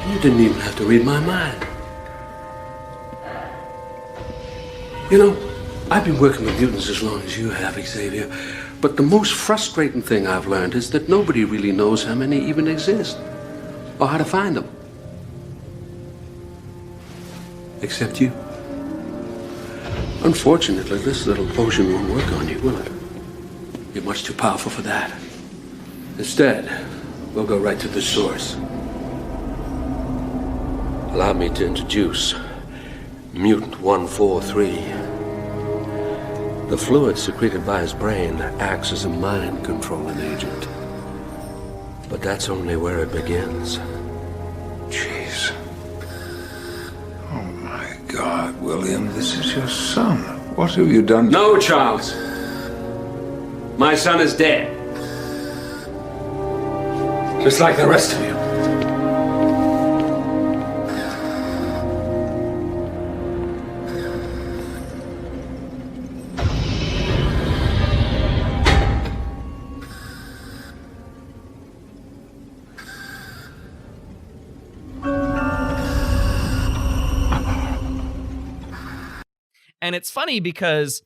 You didn't even have to read my mind. You know, I've been working with mutants as long as you have, Xavier, but the most frustrating thing I've learned is that nobody really knows how many even exist, or how to find them. Except you. Unfortunately, this little potion won't work on you, will it? You're much too powerful for that. Instead, we'll go right to the source. Allow me to introduce Mutant 143. The fluid secreted by his brain acts as a mind-controlling agent. But that's only where it begins. Jeez. Oh my God, William, this is your son. What have you done? No, Charles. My son is dead. Just like the rest of you. And it's funny because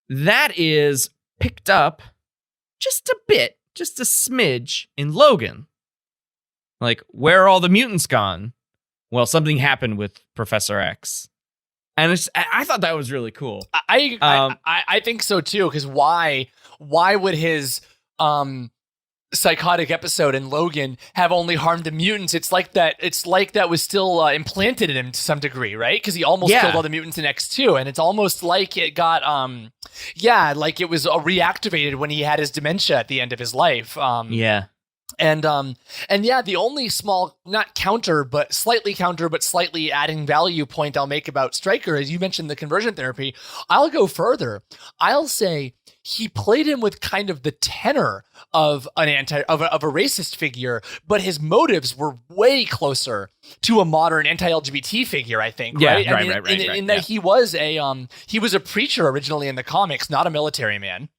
that is picked up just a bit, just a smidge in Logan. Like, where are all the mutants gone? Well, something happened with Professor X. And I thought that was really cool. I think so too, because why would his psychotic episode in Logan have only harmed the mutants? It's like that was still implanted in him to some degree, right? Because he almost killed all the mutants in X2, and it's almost like it got like it was reactivated when he had his dementia at the end of his life. And the only small, not counter, but slightly adding value point I'll make about Stryker is you mentioned the conversion therapy. I'll go further. I'll say he played him with kind of the tenor of a racist figure, but his motives were way closer to a modern anti-LGBT figure, I think. Right? In that he was a preacher originally in the comics, not a military man.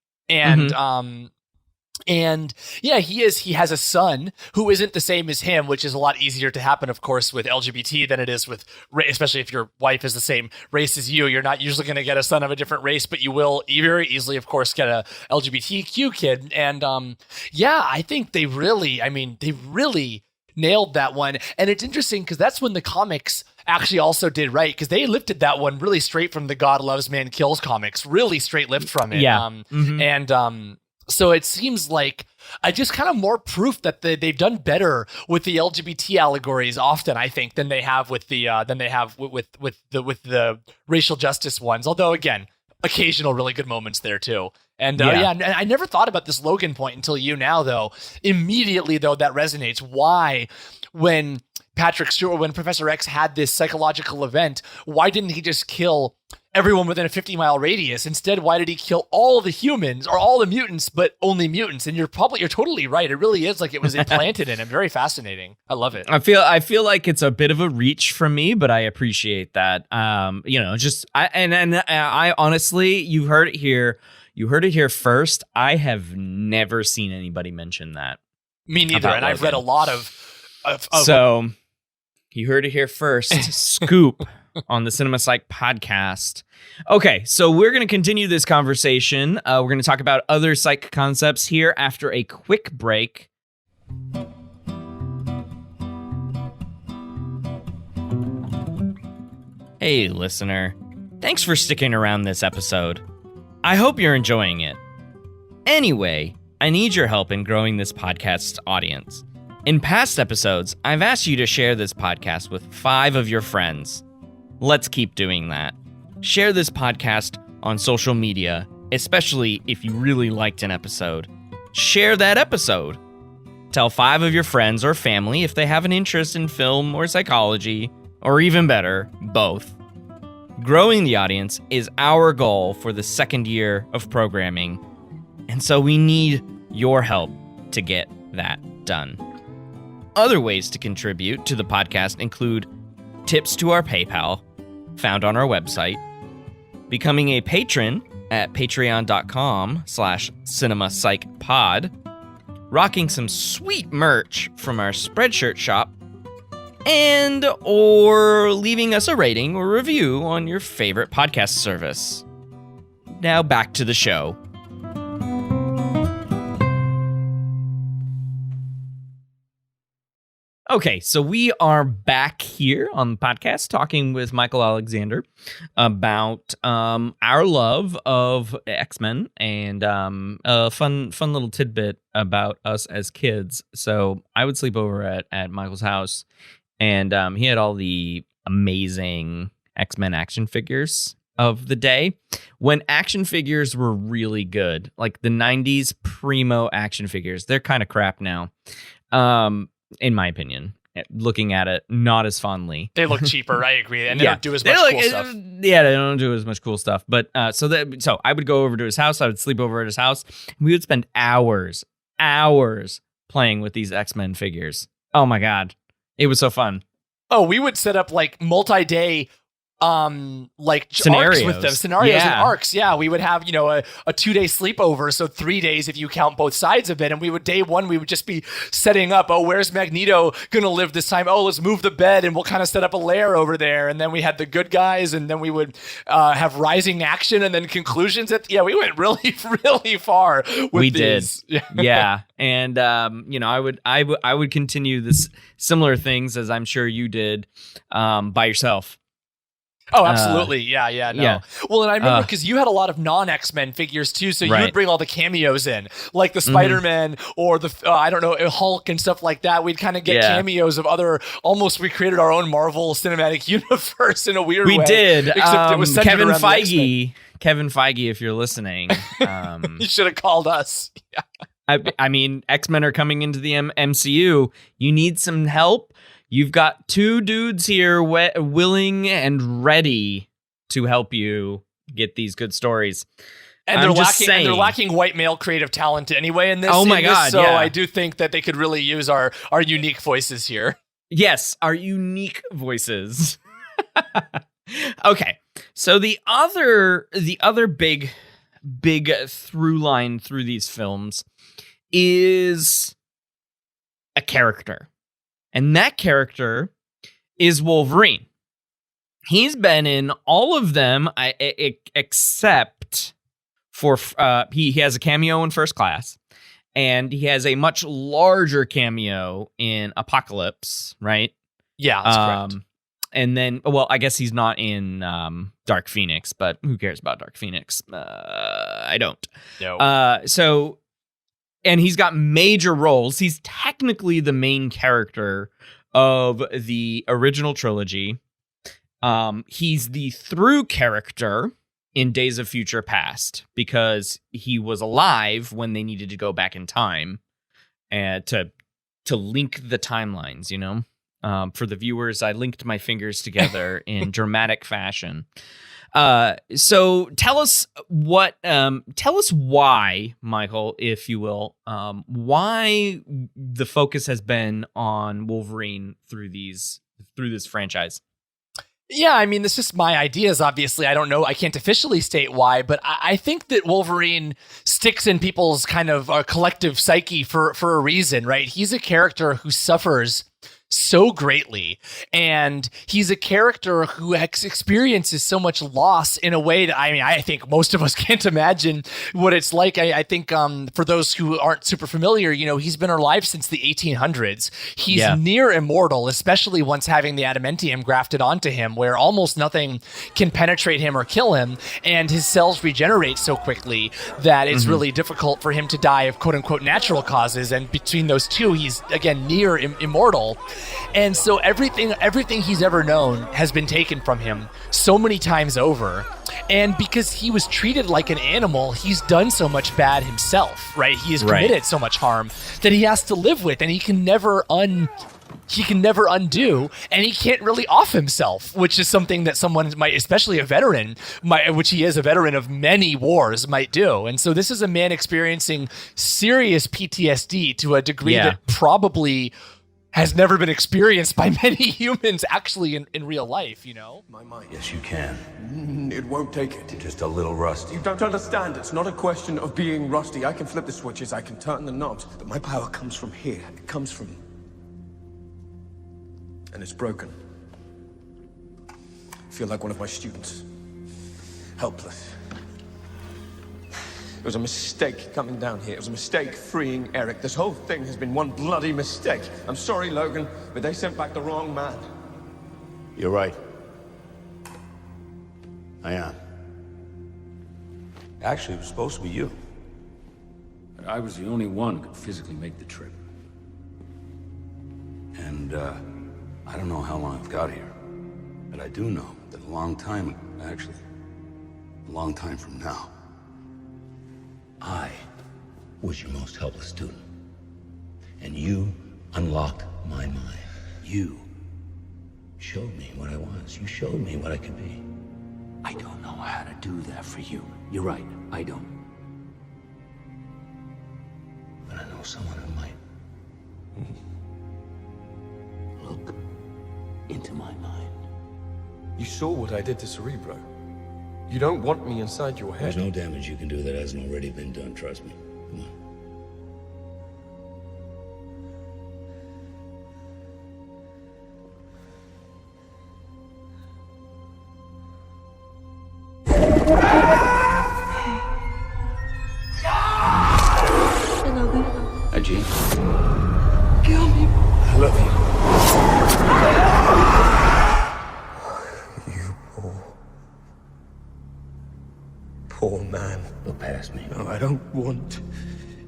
And he has a son who isn't the same as him, which is a lot easier to happen, of course, with LGBT than it is with, especially if your wife is the same race as you. You're not usually going to get a son of a different race, but you will very easily, of course, get a LGBTQ kid. And I think they really nailed that one. And it's interesting because that's when the comics actually also did right, because they lifted that one really straight from the God Loves Man Kills comics, really straight lift from it. So it seems like just kind of more proof that they've done better with the LGBT allegories often, I think, than they have with the with the racial justice ones. Although again, occasional really good moments there too. And and I never thought about this Logan point until you now, though. Immediately, though, that resonates. Why, when Patrick Stewart, when Professor X had this psychological event, why didn't he just kill everyone within a 50-mile radius? Instead, why did he kill all the humans or all the mutants, but only mutants? And you're totally right. It really is like it was implanted in him. Very fascinating. I love it. I feel like it's a bit of a reach from me, but I appreciate that. I honestly, you heard it here. You heard it here first. I have never seen anybody mention that. Me neither. And I've read a lot of so you heard it here first. Scoop on the Cinema Psych podcast. Okay, so we're going to continue this conversation. We're going to talk about other psych concepts here after a quick break. Hey, listener. Thanks for sticking around this episode. I hope you're enjoying it. Anyway, I need your help in growing this podcast's audience. In past episodes, I've asked you to share this podcast with 5 of your friends. Let's keep doing that. Share this podcast on social media, especially if you really liked an episode. Share that episode. Tell 5 of your friends or family if they have an interest in film or psychology, or even better, both. Growing the audience is our goal for the second year of programming, and so we need your help to get that done. Other ways to contribute to the podcast include tips to our PayPal, found on our website, becoming a patron at patreon.com/cinemapsychpod, rocking some sweet merch from our Spreadshirt shop, and or leaving us a rating or review on your favorite podcast service. Now back to the show. Okay, so we are back here on the podcast talking with Michael Alexander about our love of X-Men and a fun little tidbit about us as kids. So I would sleep over at Michael's house, and he had all the amazing X-Men action figures of the day when action figures were really good, like the 90s primo action figures. They're kind of crap now. In my opinion, looking at it, not as fondly. They look cheaper, I agree, and they don't do as much cool stuff. Yeah, they don't do as much cool stuff. But so I would go over to his house. I would sleep over at his house. We would spend hours playing with these X-Men figures. Oh my god, it was so fun. Oh, we would set up like multi-day like scenarios arcs with them, and arcs. Yeah, we would have, a 2-day sleepover, so 3 days if you count both sides of it. And day 1 we would just be setting up, where's Magneto gonna live this time? Let's move the bed and we'll kind of set up a lair over there. And then we had the good guys, and then we would have rising action and then conclusions. We went really really far with these. Yeah. And I would continue this similar things as I'm sure you did by yourself. Oh, absolutely. Yeah. Well, and I remember because you had a lot of non-X-Men figures too, so you would bring all the cameos in, like the Spider-Man or the, Hulk and stuff like that. We'd kind of get cameos of other, almost we created our own Marvel Cinematic Universe in a weird way. We did. Except it was Kevin Feige. Kevin Feige, if you're listening. You should have called us. Yeah. I mean, X-Men are coming into the MCU. You need some help. You've got 2 dudes here willing and ready to help you get these good stories. And they're lacking white male creative talent anyway in this. Oh my God. So I do think that they could really use our unique voices here. Yes, our unique voices. Okay. So the other big through line through these films is a character. And that character is Wolverine. He's been in all of them, except for he has a cameo in First Class, and he has a much larger cameo in Apocalypse, right? Yeah, that's correct. And then, well, I guess he's not in Dark Phoenix, but who cares about Dark Phoenix? I don't. No. So and he's got major roles. He's technically the main character of the original trilogy. He's the through character in Days of Future Past because he was alive when they needed to go back in time and to link the timelines, you know. For the viewers, I linked my fingers together in dramatic fashion. So tell us why, Michael, if you will, why the focus has been on Wolverine through this franchise. Yeah, I mean, this is my ideas, obviously. I don't know. I can't officially state why, but I think that Wolverine sticks in people's kind of collective psyche for a reason, right? He's a character who suffers so greatly, and he's a character who experiences so much loss in a way that, I mean, I think most of us can't imagine what it's like. I think for those who aren't super familiar, you know, he's been alive since the 1800s. He's near immortal, especially once having the adamantium grafted onto him, where almost nothing can penetrate him or kill him, and his cells regenerate so quickly that it's really difficult for him to die of quote-unquote natural causes, and between those two, he's, again, near immortal. And so everything he's ever known has been taken from him so many times over. And because he was treated like an animal, he's done so much bad himself, right? He has committed so much harm that he has to live with, and he can never undo, and he can't really off himself, which is something that someone might, especially a veteran, which he is a veteran of many wars, might do. And so this is a man experiencing serious PTSD to a degree that probably has never been experienced by many humans actually in real life, you know? My mind. Yes, you can. It won't take it. Just a little rusty. You don't understand. It's not a question of being rusty. I can flip the switches, I can turn the knobs, but my power comes from here. It comes from... and it's broken. I feel like one of my students. Helpless. It was a mistake coming down here. It was a mistake freeing Eric. This whole thing has been one bloody mistake. I'm sorry, Logan, but they sent back the wrong man. You're right. I am. Actually, it was supposed to be you. But I was the only one who could physically make the trip. And, I don't know how long I've got here, but I do know that a long time from now, I was your most helpless student. And you unlocked my mind. You showed me what I was. You showed me what I could be. I don't know how to do that for you. You're right, I don't. But I know someone who might. Look into my mind. You saw what I did to Cerebro. You don't want me inside your head. There's no damage you can do that hasn't already been done, trust me. Come on. Hi, Jean. Kill me. I love you. You poor man. Look past me. No, I don't want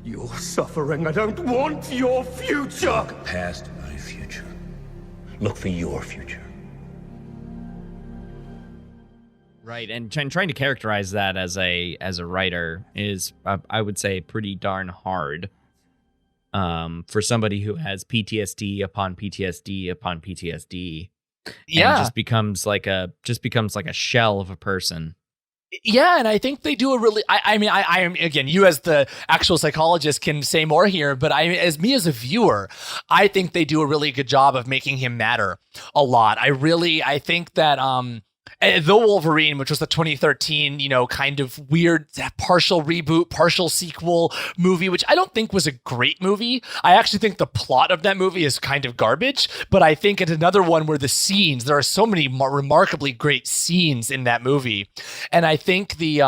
your suffering. I don't want your future. Look past my future. Look for your future. Right, and trying to characterize that as a writer is, I would say, pretty darn hard. For somebody who has PTSD upon PTSD upon PTSD, and just becomes like a shell of a person. Yeah, and I think they do a really. I am again. You as the actual psychologist can say more here, but as a viewer, I think they do a really good job of making him matter a lot. I think that The Wolverine, which was the 2013, kind of weird partial reboot, partial sequel movie, which I don't think was a great movie. I actually think the plot of that movie is kind of garbage, but I think it's another one where there are so many remarkably great scenes in that movie. And I think the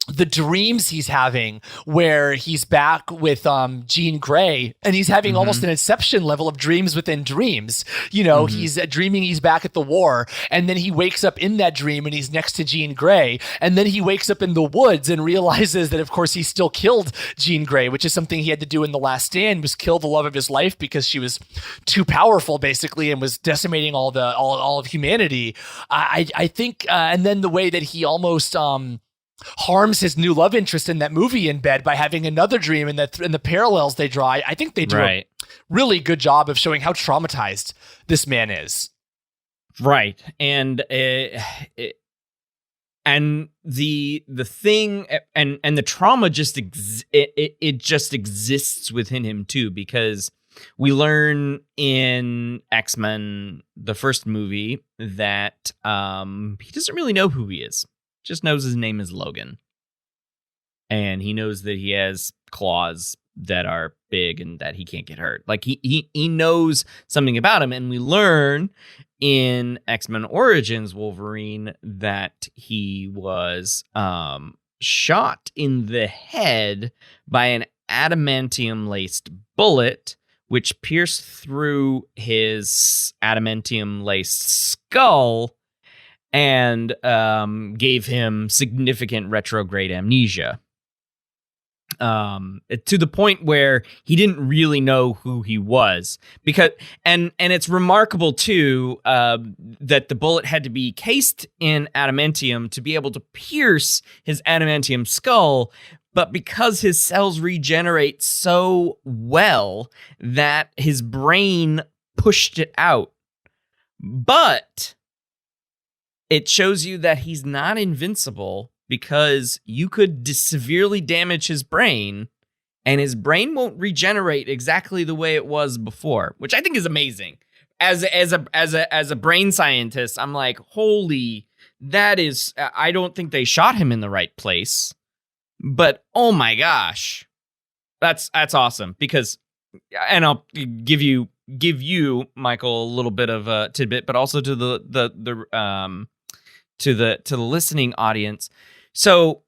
the dreams he's having where he's back with Jean Grey, and he's having almost an Inception level of dreams within dreams. You know, he's dreaming he's back at the war, and then he wakes up in that dream and he's next to Jean Grey, and then he wakes up in the woods and realizes that of course he still killed Jean Grey, which is something he had to do in The Last Stand, was kill the love of his life because she was too powerful basically and was decimating all of humanity. I think and then the way that he almost harms his new love interest in that movie in bed by having another dream, and the parallels they draw. I think they do a really good job of showing how traumatized this man is. Right. And the thing and the trauma just it just exists within him too, because we learn in X-Men, the first movie, that he doesn't really know who he is. Just knows his name is Logan. And he knows that he has claws that are big and that he can't get hurt. Like he knows something about him. And we learn in X-Men Origins Wolverine that he was shot in the head by an adamantium-laced bullet, which pierced through his adamantium-laced skull and gave him significant retrograde amnesia. To the point where he didn't really know who he was, because and it's remarkable too that the bullet had to be cased in adamantium to be able to pierce his adamantium skull, but because his cells regenerate so well that his brain pushed it out. But it shows you that he's not invincible, because you could severely damage his brain and his brain won't regenerate exactly the way it was before, which I think is amazing. As a brain scientist, I'm like, holy, that is, I don't think they shot him in the right place, but oh my gosh, that's awesome. Because, and I'll give you, Michael, a little bit of a tidbit, but also to the listening audience. So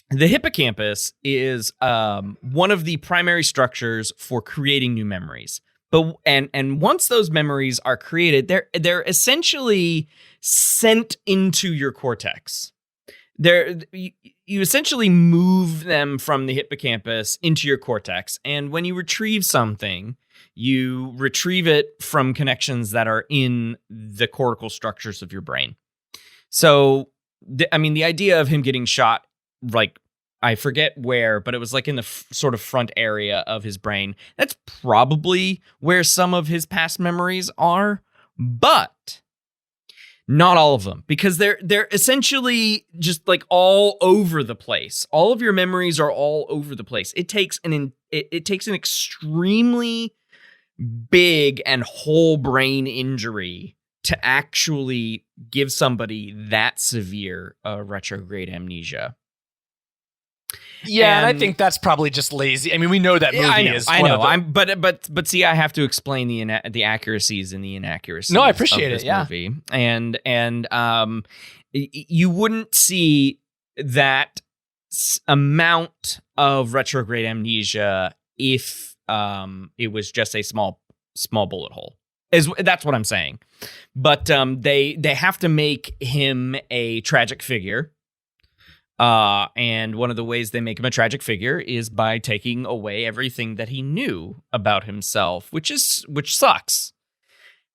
the hippocampus is one of the primary structures for creating new memories. But and once those memories are created, they're essentially sent into your cortex. You essentially move them from the hippocampus into your cortex, and when you retrieve something, you retrieve it from connections that are in the cortical structures of your brain. So, the idea of him getting shot, like, I forget where, but it was like in the sort of front area of his brain. That's probably where some of his past memories are, but not all of them, because they're essentially just like all over the place. All of your memories are all over the place. It takes an extremely big and whole brain injury to actually give somebody that severe retrograde amnesia. Yeah, and I think that's probably just lazy. I mean, we know that movie is. I know. But see, I have to explain the accuracies and the inaccuracies. No, I appreciate of this it. Yeah, movie. And you wouldn't see that amount of retrograde amnesia if it was just a small bullet hole. That's what I'm saying. But they have to make him a tragic figure. And one of the ways they make him a tragic figure is by taking away everything that he knew about himself, which sucks.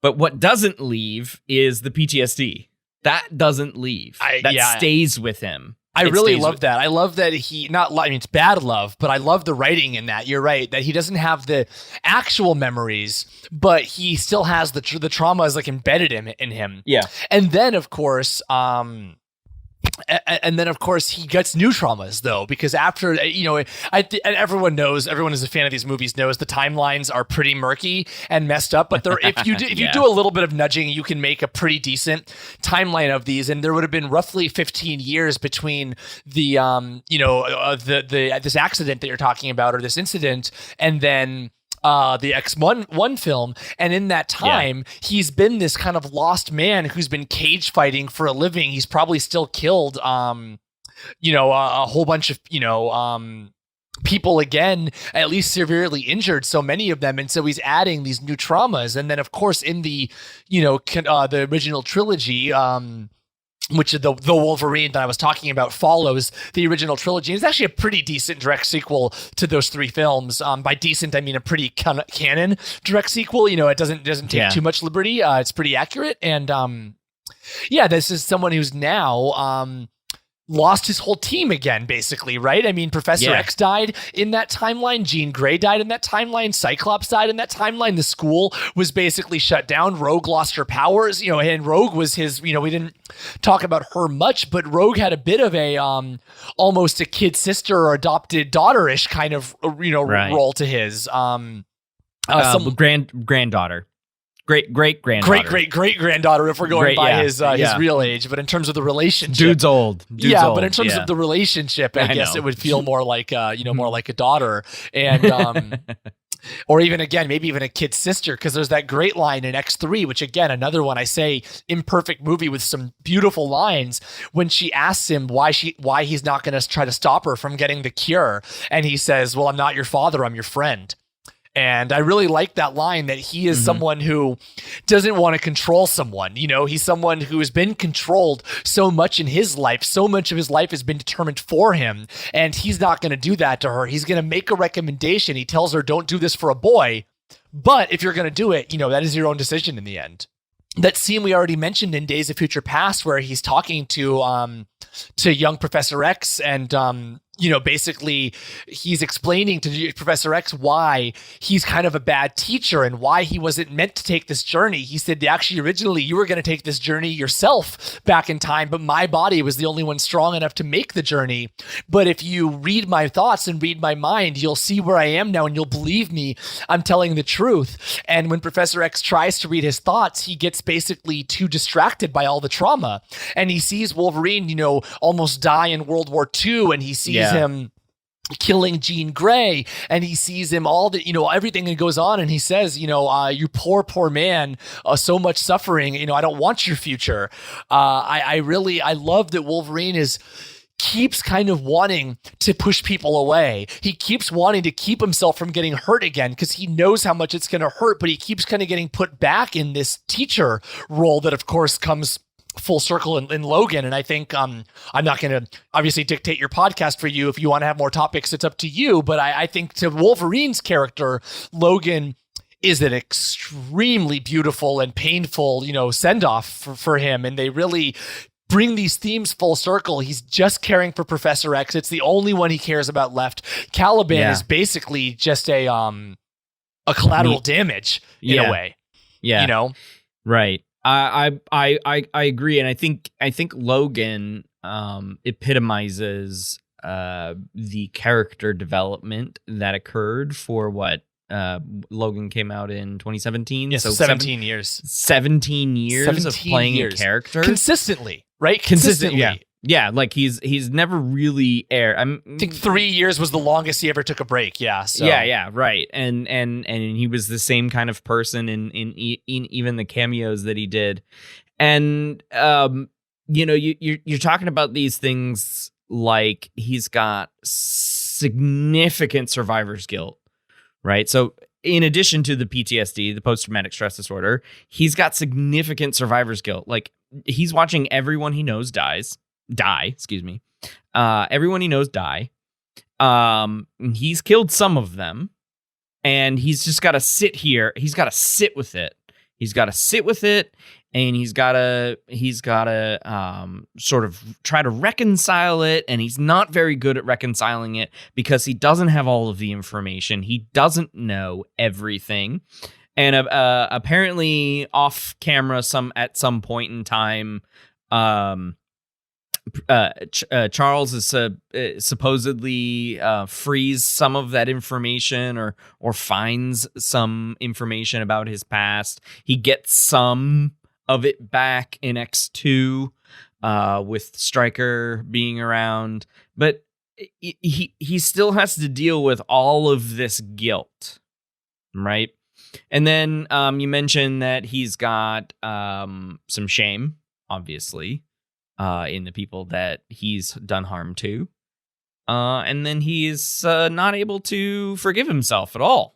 But what doesn't leave is the PTSD. That doesn't leave. That stays with him. I really love that. I love that it's bad love, but I love the writing in that. You're right, that he doesn't have the actual memories, but he still has the trauma is like embedded in him. Yeah. And then, of course, he gets new traumas though, because after, everyone is a fan of these movies knows the timelines are pretty murky and messed up, but if you do a little bit of nudging, you can make a pretty decent timeline of these. And there would have been roughly 15 years between the this accident that you're talking about, or this incident, and then the X1 film, and in that time, he's been this kind of lost man who's been cage fighting for a living. He's probably still killed a whole bunch of, people again, at least severely injured, so many of them. And so he's adding these new traumas. And then, of course, in the, the original trilogy, which the Wolverine that I was talking about follows the original trilogy. It's actually a pretty decent direct sequel to those three films. By decent, I mean a pretty canon direct sequel. It doesn't take too much liberty. It's pretty accurate. And this is someone who's now lost his whole team again, basically, right? I mean, Professor X died in that timeline. Jean Grey died in that timeline. Cyclops died in that timeline. The school was basically shut down. Rogue lost her powers, and Rogue was his, we didn't talk about her much, but Rogue had a bit of a, almost a kid sister or adopted daughter-ish kind of, role to his, granddaughter. Great granddaughter. Great granddaughter if we're going by his real age. But in terms of the relationship, dude's old. But in terms of the relationship, I guess it would feel more like more like a daughter, and or even maybe even a kid sister, because there's that great line in X3, which again, another one I say imperfect movie with some beautiful lines, when she asks him why he's not going to try to stop her from getting the cure, and he says, "Well, I'm not your father, I'm your friend." And I really like that line, that he is someone who doesn't want to control someone. He's someone who has been controlled so much in his life. So much of his life has been determined for him. And he's not going to do that to her. He's going to make a recommendation. He tells her, don't do this for a boy. But if you're going to do it, that is your own decision in the end. That scene we already mentioned in Days of Future Past, where he's talking to young Professor X, and basically he's explaining to Professor X why he's kind of a bad teacher and why he wasn't meant to take this journey. He said, actually, originally you were going to take this journey yourself back in time, but my body was the only one strong enough to make the journey. But if you read my thoughts and read my mind, you'll see where I am now and you'll believe me. I'm telling the truth. And when Professor X tries to read his thoughts, he gets basically too distracted by all the trauma. And he sees Wolverine, almost die in World War II, and he sees him killing Jean Grey, and he sees him everything that goes on, and he says, you poor man, so much suffering, I don't want your future. I love that Wolverine keeps kind of wanting to push people away. He keeps wanting to keep himself from getting hurt again, because he knows how much it's going to hurt, but he keeps kind of getting put back in this teacher role that, of course, comes full circle in Logan. And I think I'm not going to obviously dictate your podcast for you. If you want to have more topics, it's up to you. But I think to Wolverine's character, Logan is an extremely beautiful and painful, send-off for him. And they really bring these themes full circle. He's just caring for Professor X. It's the only one he cares about left. Caliban is basically just a collateral damage in a way. Yeah. Right. I agree, and I think Logan epitomizes the character development that occurred for what Logan came out in 2017. Yes, so 17 years. 17 years of playing a character consistently, right? Consistently. Yeah, like he's never really aired. I think 3 years was the longest he ever took a break. Yeah. So. Yeah, right. And he was the same kind of person in even the cameos that he did. And you're talking about these things like he's got significant survivor's guilt, right? So in addition to the PTSD, the post-traumatic stress disorder, he's got significant survivor's guilt. Like he's watching everyone he knows die. Everyone he knows die. He's killed some of them, and he's just got to sit here. He's got to sit with it. And he's got to sort of try to reconcile it. And he's not very good at reconciling it because he doesn't have all of the information. He doesn't know everything. And apparently off camera, at some point in time, Charles is supposedly frees some of that information or finds some information about his past. He gets some of it back in X2 with Stryker being around, but he still has to deal with all of this guilt, right? And then you mentioned that he's got some shame, obviously. in the people that he's done harm to. And then he's not able to forgive himself at all.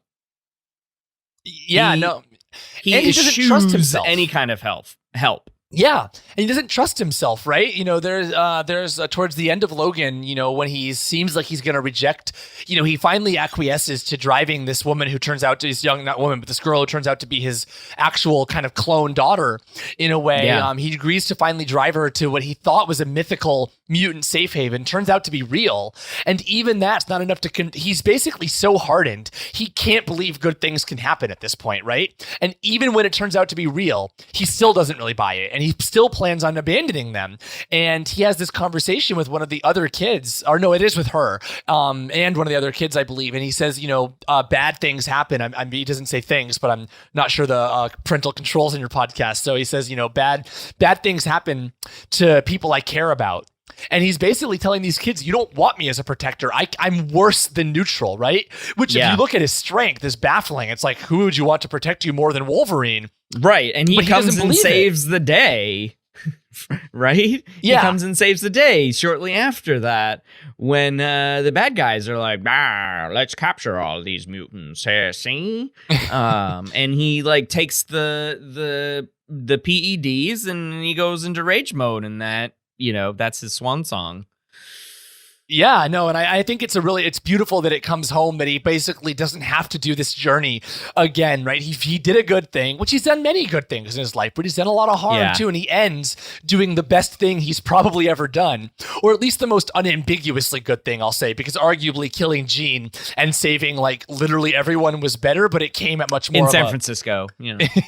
Yeah, he doesn't trust himself. Any kind of help. Yeah, and he doesn't trust himself, right? There's towards the end of Logan, when he seems like he's going to reject, he finally acquiesces to driving this woman who turns out to be not woman, but this girl who turns out to be his actual kind of clone daughter in a way. Yeah. He agrees to finally drive her to what he thought was a mythical mutant safe haven, turns out to be real. And even that's not enough he's basically so hardened, he can't believe good things can happen at this point, right? And even when it turns out to be real, he still doesn't really buy it. And he still plans on abandoning them. And he has this conversation with one of the other kids, or no, it is with her, and one of the other kids, I believe. And he says, bad things happen. He doesn't say things, but I'm not sure the parental controls in your podcast. So he says, bad things happen to people I care about. And he's basically telling these kids, you don't want me as a protector. I'm worse than neutral, right? Which if you look at his strength is baffling. It's like, who would you want to protect you more than Wolverine? Right. And he comes and saves the day. Right? Yeah. He comes and saves the day shortly after that when the bad guys are like, let's capture all these mutants. See? And he takes the PEDs and he goes into rage mode, and that's his swan song. Yeah, no, and I think it's beautiful that it comes home that he basically doesn't have to do this journey again, right? He did a good thing, which he's done many good things in his life, but he's done a lot of harm too, and he ends doing the best thing he's probably ever done, or at least the most unambiguously good thing, I'll say, because arguably killing Jean and saving literally everyone was better, but it came at much more in San Francisco,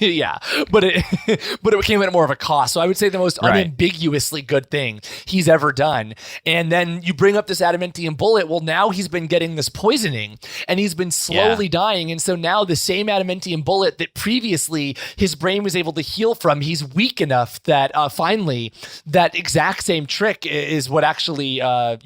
yeah, but it came at more of a cost. So I would say the most unambiguously good thing he's ever done. And then you bring up this adamantium bullet. Well, now he's been getting this poisoning and he's been slowly dying. And so now the same adamantium bullet that previously his brain was able to heal from, he's weak enough that finally that exact same trick is what actually, yeah.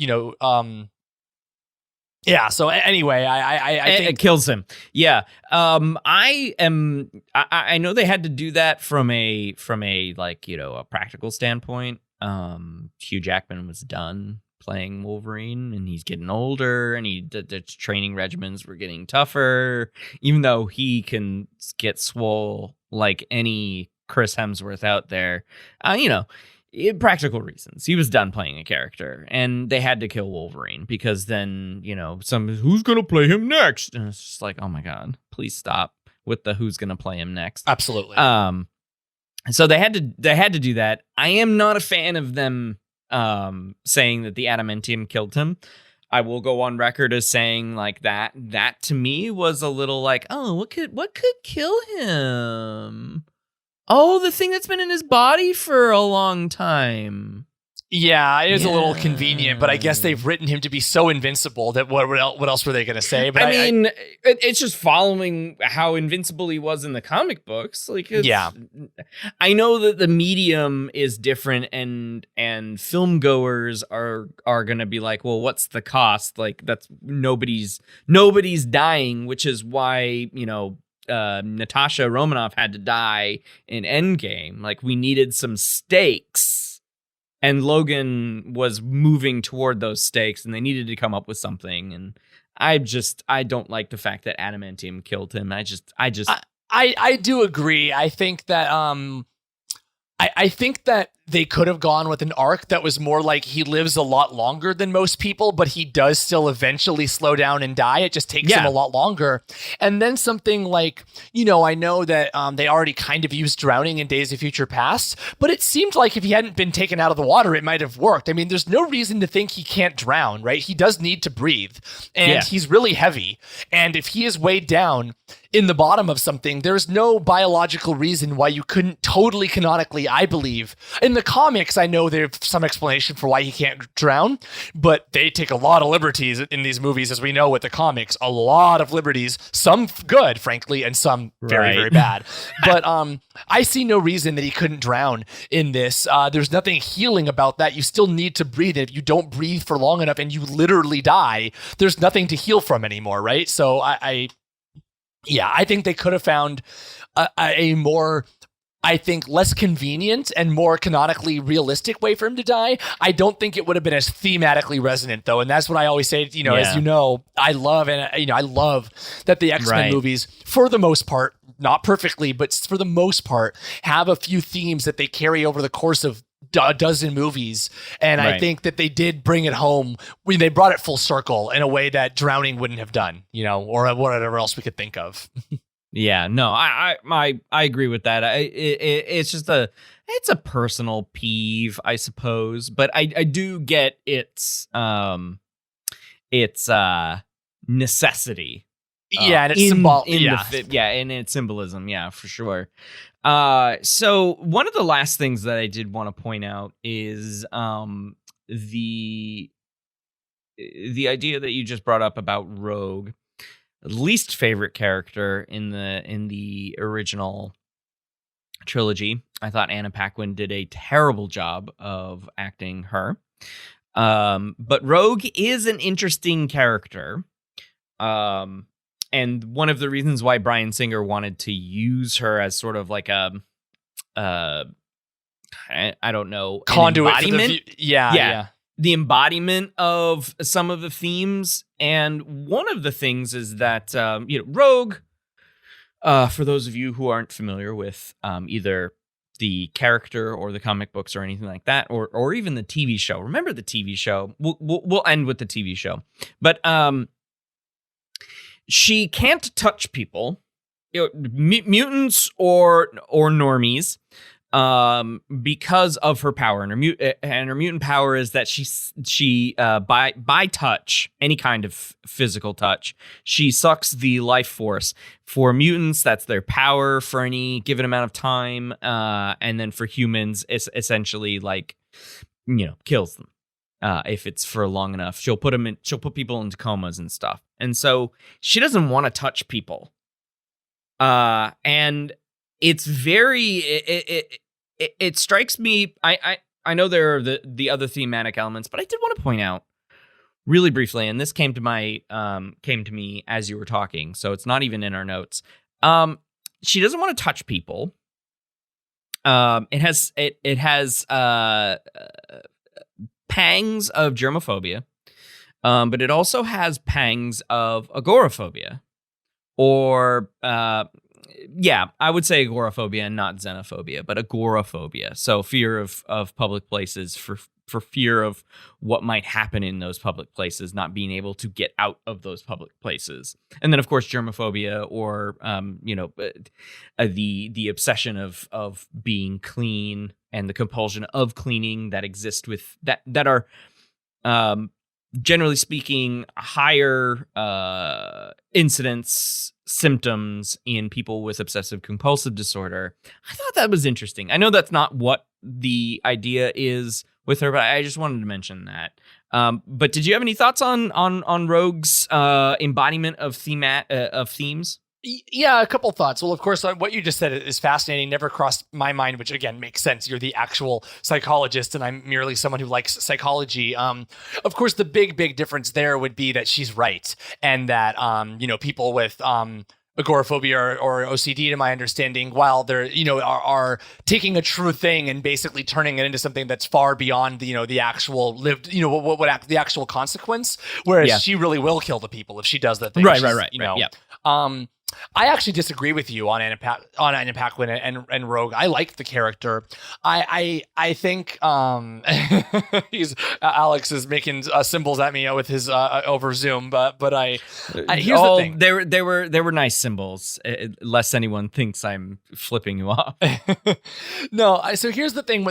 So anyway, I think it kills him. Yeah. I know they had to do that from a a practical standpoint. Hugh Jackman was done playing Wolverine, and he's getting older, and the training regimens were getting tougher, even though he can get swole like any Chris Hemsworth out there. Practical reasons. He was done playing a character, and they had to kill Wolverine because then, who's going to play him next? And it's just like, oh my God, please stop with the who's going to play him next. Absolutely. So they had to do that. I am not a fan of them saying that the adamantium killed him. I will go on record as saying that to me was a little what could kill him? Oh, the thing that's been in his body for a long time. Yeah, it is a little convenient, but I guess they've written him to be so invincible that what else were they going to say? But it's just following how invincible he was in the comic books. I know that the medium is different, and film goers are going to be like, well, what's the cost? That's nobody's dying, which is why Natasha Romanoff had to die in Endgame. We needed some stakes. And Logan was moving toward those stakes, and they needed to come up with something. And I don't like the fact that adamantium killed him. I do agree. I think that I think that they could have gone with an arc that was more like he lives a lot longer than most people, but he does still eventually slow down and die. It just takes him a lot longer. And then something like, I know that they already kind of used drowning in Days of Future Past, but it seemed like if he hadn't been taken out of the water, it might have worked. I mean, there's no reason to think he can't drown, right? He does need to breathe, and he's really heavy. And if he is weighed down in the bottom of something, there's no biological reason why you couldn't totally canonically, I believe. In the comics, I know there's some explanation for why he can't drown, but they take a lot of liberties in these movies, as we know with the comics, a lot of liberties, some good, frankly, and some very, very bad. But I see no reason that he couldn't drown in this. There's nothing healing about that. You still need to breathe. If you don't breathe for long enough and you literally die, there's nothing to heal from anymore, right? So I think they could have found a more I think, less convenient and more canonically realistic way for him to die. I don't think it would have been as thematically resonant, though, and that's what I always say. As you know, I love that the X-Men movies, for the most part, not perfectly, but for the most part, have a few themes that they carry over the course of a dozen movies, and I think that they did bring it home when they brought it full circle in a way that Drowning wouldn't have done, or whatever else we could think of. Yeah, no, I agree with that. It's just it's a personal peeve, I suppose, but I do get its necessity. And it's symbolic. And its symbolism. Yeah, for sure. So one of the last things that I did want to point out is the idea that you just brought up about Rogue. Least favorite character in the original trilogy. I thought Anna Paquin did a terrible job of acting her. But Rogue is an interesting character. And one of the reasons why Bryan Singer wanted to use her as sort of like a I don't know, conduit embodiment. Yeah. The embodiment of some of the themes. And one of the things is that, Rogue, for those of you who aren't familiar with either the character or the comic books or anything like that, or even the TV show. Remember the TV show? We'll end with the TV show. But she can't touch people, mutants or normies. Because of her power, and her mutant power is that she by touch, any kind of physical touch, she sucks the life force. For mutants, that's their power for any given amount of time, and then for humans, it's essentially kills them. If it's for long enough, she'll put people into comas and stuff, and so she doesn't want to touch people. And it's very it strikes me. I know there are the other thematic elements, but I did want to point out really briefly, and this came to me as you were talking, so it's not even in our notes. She doesn't want to touch people. It has pangs of germophobia, but it also has pangs of agoraphobia, or I would say agoraphobia and not xenophobia, but agoraphobia. So fear of public places for fear of what might happen in those public places, not being able to get out of those public places. And then, of course, germophobia, or the obsession of being clean and the compulsion of cleaning that exist with that are generally speaking higher incidence symptoms in people with obsessive compulsive disorder. I thought that was interesting. I know that's not what the idea is with her, but I just wanted to mention that. But did you have any thoughts on Rogue's embodiment of themes? Yeah, a couple thoughts. Well, of course, what you just said is fascinating. Never crossed my mind, which again makes sense. You're the actual psychologist, and I'm merely someone who likes psychology. Of course, the big difference there would be that she's right, and that people with agoraphobia or OCD, to my understanding, while they're are taking a true thing and basically turning it into something that's far beyond the actual lived the actual consequence. Whereas she really will kill the people if she does that thing. Right. Yeah. I actually disagree with you on Anna Paquin and Rogue. I like the character. I think Alex is making symbols at me with his over Zoom, but here's the thing. They were nice symbols, lest anyone thinks I'm flipping you off. No, so here's the thing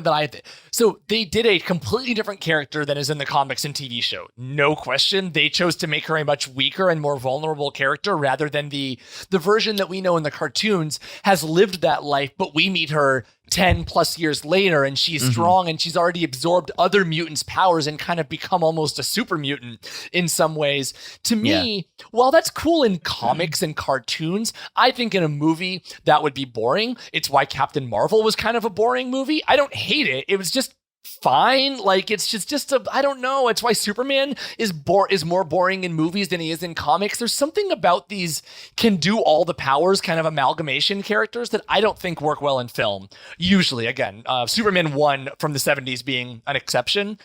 so they did a completely different character than is in the comics and TV show. No question. They chose to make her a much weaker and more vulnerable character rather than the version that we know in the cartoons has lived that life, but we meet her 10 plus years later and she's strong and she's already absorbed other mutants' powers and kind of become almost a super mutant in some ways. To me, while that's cool in comics and cartoons, I think in a movie that would be boring. It's why Captain Marvel was kind of a boring movie. I don't hate it. It was just fine. Like, it's just I don't know. It's why Superman is more boring in movies than he is in comics. There's something about these can do all the powers kind of amalgamation characters that I don't think work well in film. Usually, again, Superman 1 from the 70s being an exception.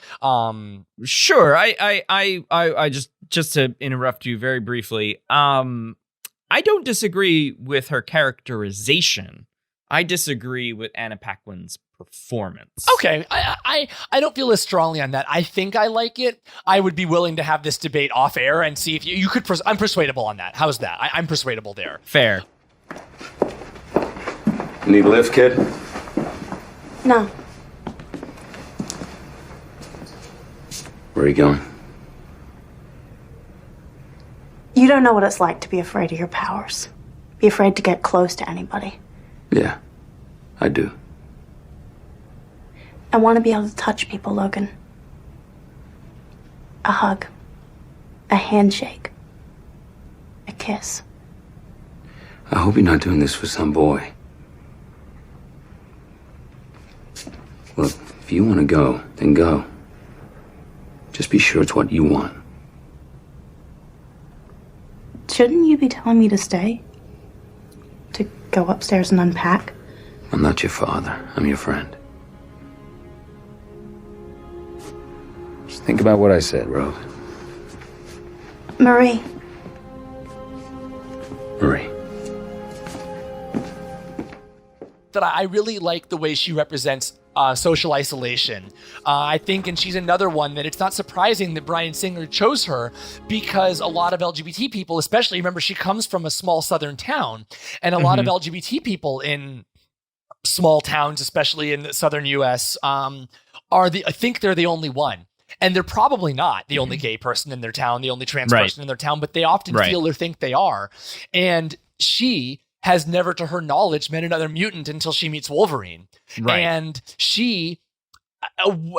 Sure. I just to interrupt you very briefly. I don't disagree with her characterization. I disagree with Anna Paquin's performance. Okay, I don't feel as strongly on that. I think I like it. I would be willing to have this debate off air and see if you could. I'm persuadable on that. How's that? I'm persuadable there. Fair. Need a lift, kid? No. Where are you going? You don't know what it's like to be afraid of your powers. Be afraid to get close to anybody. Yeah, I do. I want to be able to touch people, Logan. A hug. A handshake. A kiss. I hope you're not doing this for some boy. Look, if you want to go, then go. Just be sure it's what you want. Shouldn't you be telling me to stay? To go upstairs and unpack? I'm not your father. I'm your friend. Just think about what I said, Rose. Marie. Marie. That I really like the way she represents social isolation. I think, and she's another one that it's not surprising that Bryan Singer chose her, because a lot of LGBT people, especially, remember, she comes from a small southern town, and a lot of LGBT people in small towns, especially in the southern US, I think they're the only one. And they're probably not the only gay person in their town, the only trans person in their town, but they often feel or think they are. And she has never, to her knowledge, met another mutant until she meets Wolverine. And she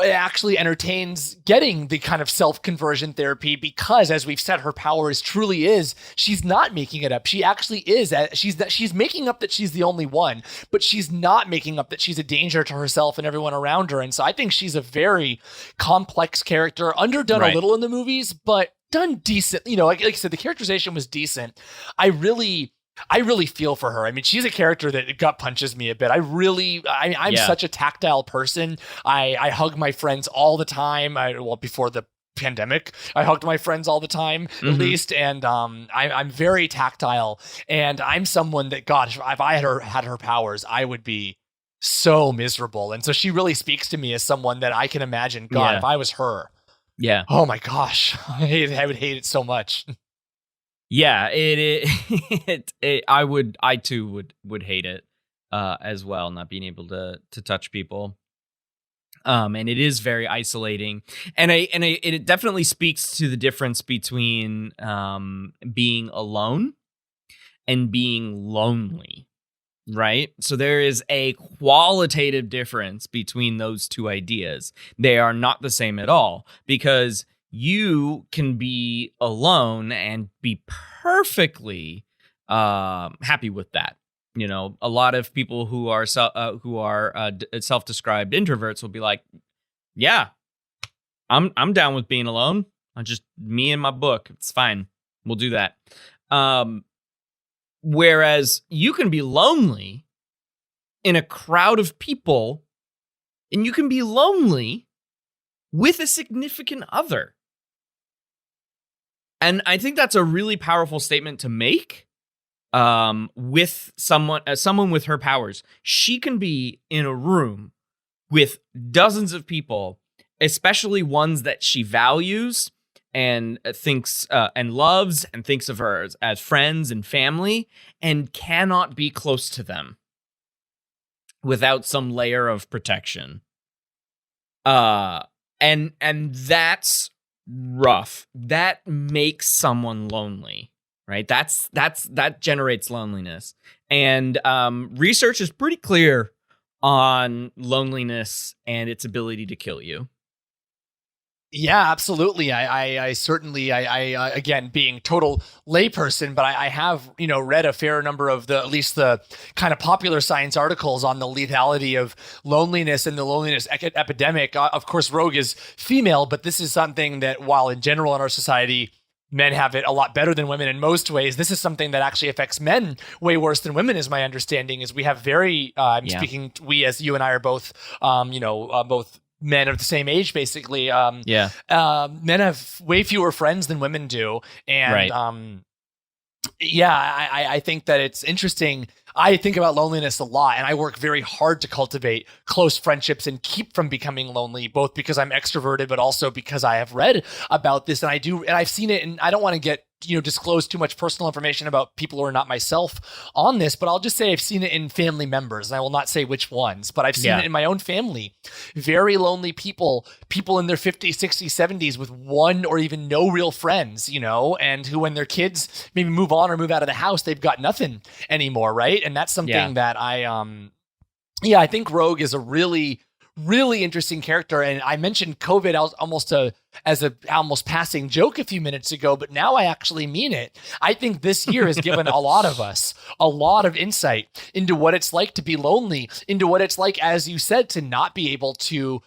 actually entertains getting the kind of self-conversion therapy because, as we've said, her power truly is, she's not making it up. She actually is. She's making up that she's the only one, but she's not making up that she's a danger to herself and everyone around her. And so I think she's a very complex character, underdone a little in the movies, but done decent. You know, like I said, the characterization was decent. I really feel for her. I mean, she's a character that gut punches me a bit. I'm such a tactile person. I hug my friends all the time. Before the pandemic, I hugged my friends all the time, at least. And I'm very tactile. And I'm someone that, God, if I had her powers, I would be so miserable. And so she really speaks to me as someone that I can imagine, God, if I was her. Yeah. Oh my gosh. I would hate it so much. Yeah, I too would hate it as well, not being able to touch people. And it is very isolating, and it definitely speaks to the difference between being alone and being lonely, right? So there is a qualitative difference between those two ideas. They are not the same at all, because you can be alone and be perfectly happy with that. You know, a lot of people who are self-described introverts will be like, "Yeah, I'm down with being alone. I'm just me and my book. It's fine. We'll do that." Whereas you can be lonely in a crowd of people, and you can be lonely with a significant other. And I think that's a really powerful statement to make with someone with her powers. She can be in a room with dozens of people, especially ones that she values and thinks and loves and thinks of her as friends and family, and cannot be close to them without some layer of protection. And that's rough. That makes someone lonely, right? That generates loneliness. And research is pretty clear on loneliness and its ability to kill you. Yeah, absolutely. I certainly, again, being total layperson, but I have, read a fair number of at least the kind of popular science articles on the lethality of loneliness and the loneliness epidemic. Of course, Rogue is female, but this is something that, while in general in our society, men have it a lot better than women in most ways, this is something that actually affects men way worse than women, is my understanding. Is we have very, speaking, we as you and I are both, both men of the same age, basically. Men have way fewer friends than women do. And I think that it's interesting. I think about loneliness a lot, and I work very hard to cultivate close friendships and keep from becoming lonely, both because I'm extroverted, but also because I have read about this, and I've seen it, and I don't want to get disclose too much personal information about people who are not myself on this, but I'll just say I've seen it in family members, and I will not say which ones, but I've seen it in my own family. Very lonely people in their 50s, 60s, 70s with one or even no real friends, and who, when their kids maybe move on or move out of the house, they've got nothing anymore, right? And that's something that I think Rogue is a really interesting character. And I mentioned COVID as a almost passing joke a few minutes ago, but now I actually mean it. I think this year has given a lot of us a lot of insight into what it's like to be lonely, into what it's like, as you said, to not be able to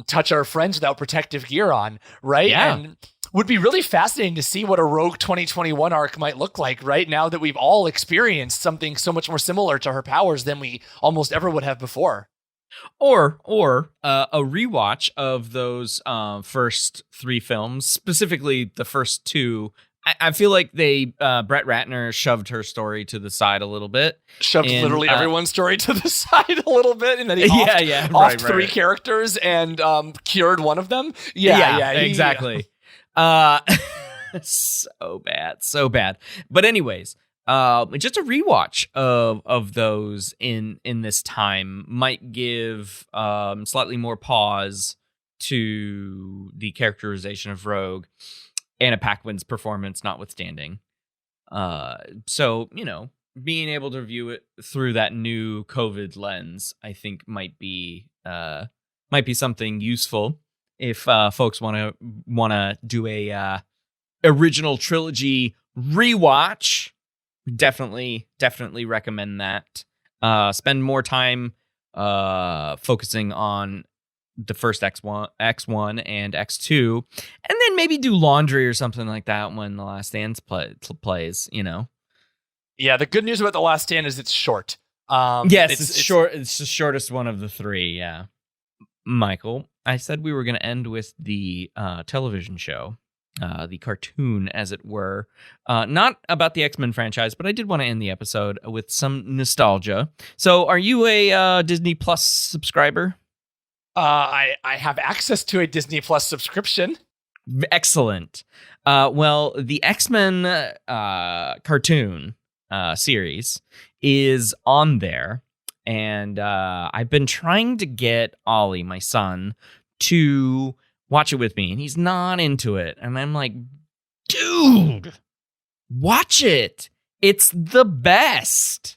touch our friends without protective gear on, right? Yeah. And would be really fascinating to see what a Rogue 2021 arc might look like, right? Now that we've all experienced something so much more similar to her powers than we almost ever would have before. Or a rewatch of those first three films, specifically the first two. I feel like Brett Ratner shoved her story to the side a little bit. Literally everyone's story to the side a little bit, and then he offed three characters and cured one of them. Exactly. So bad. But anyways, just a rewatch of those in this time might give slightly more pause to the characterization of Rogue, Anna Paquin's performance notwithstanding. So being able to view it through that new COVID lens, I think might be something useful if folks want to do a original trilogy rewatch. Definitely recommend that. Spend more time focusing on the first X1 and X2, and then maybe do laundry or something like that when The Last Stand plays. Yeah, the good news about The Last Stand is it's short. Yes, it's short. It's the shortest one of the three. Yeah, Michael, I said we were going to end with the television show. The cartoon, as it were, not about the X-Men franchise, but I did want to end the episode with some nostalgia. So, are you a Disney Plus subscriber? I have access to a Disney Plus subscription. Excellent. Well, the X-Men cartoon series is on there, and I've been trying to get Ollie, my son, to watch it with me, and he's not into it. And I'm like, dude, watch it. It's the best.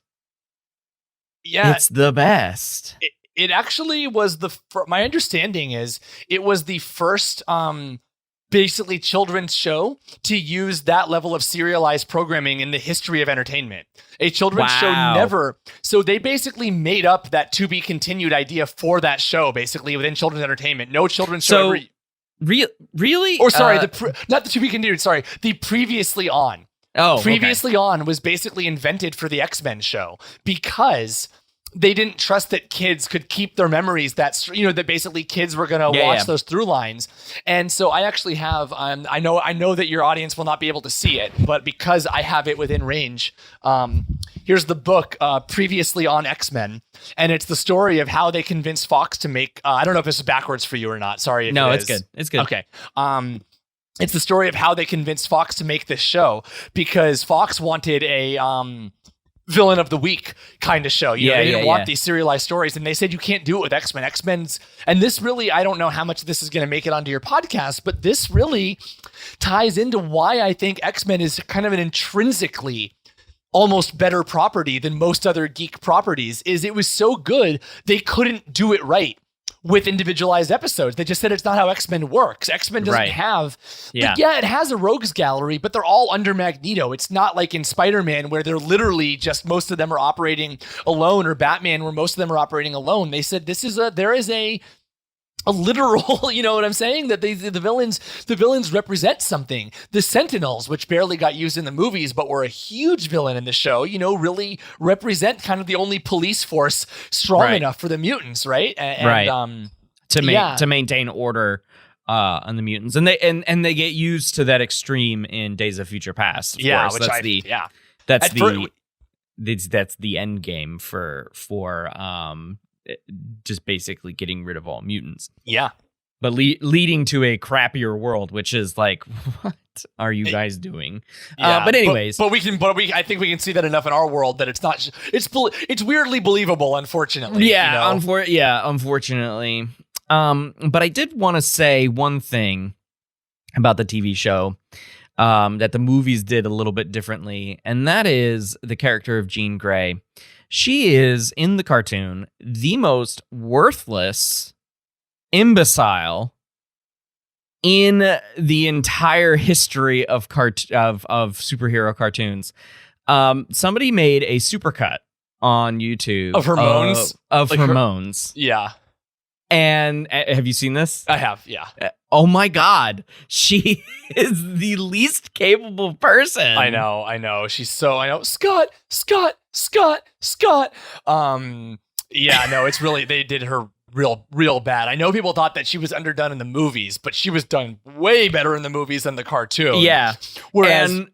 Yeah. It's the best. It actually was my understanding is it was the first basically children's show to use that level of serialized programming in the history of entertainment. A children's show never. So they basically made up that to be continued idea for that show, basically within children's entertainment. No children's show ever. Really? Or sorry, not the to be continued. Sorry, the previously on. Oh, previously on was basically invented for the X-Men show because they didn't trust that kids could keep their memories. That basically kids were going to watch those through lines. And so I actually have. I know that your audience will not be able to see it, but because I have it within range, here's the book, Previously on X-Men, and it's the story of how they convinced Fox to make. I don't know if this is backwards for you or not. Sorry. No, it's good. It's good. Okay. It's the story of how they convinced Fox to make this show because Fox wanted a villain of the week kind of show. They didn't want these serialized stories, and they said you can't do it with X-Men. X-Men's, and this really, I don't know how much this is going to make it onto your podcast, but this really ties into why I think X-Men is kind of an intrinsically almost better property than most other geek properties. Is it was so good they couldn't do it right with individualized episodes. They just said it's not how X-Men works. X-Men doesn't have, it has a rogues gallery, but they're all under Magneto. It's not like in Spider-Man where they're literally just, most of them are operating alone, or Batman where most of them are operating alone. They said there is a literal, you know what I'm saying? That the villains represent something. The Sentinels, which barely got used in the movies, but were a huge villain in the show, really represent kind of the only police force strong enough for the mutants, right? To maintain order on the mutants, and they get used to that extreme in Days of Future Past. Course. That's the end game for just basically getting rid of all mutants. Yeah. But leading to a crappier world, which is like, what are you guys doing? Yeah, but anyways, I think we can see that enough in our world that it's not. It's weirdly believable, unfortunately. Yeah, unfortunately. But I did want to say one thing about the TV show that the movies did a little bit differently, and that is the character of Jean Grey. She is, in the cartoon, the most worthless imbecile in the entire history of superhero cartoons. Somebody made a supercut on YouTube of her moans. Of her moans. Yeah. And have you seen this? I have, yeah. Oh my God. She is the least capable person. I know. Scott. Yeah, no, it's really, they did her real bad. I know people thought that she was underdone in the movies, but she was done way better in the movies than the cartoon. Yeah. Whereas, and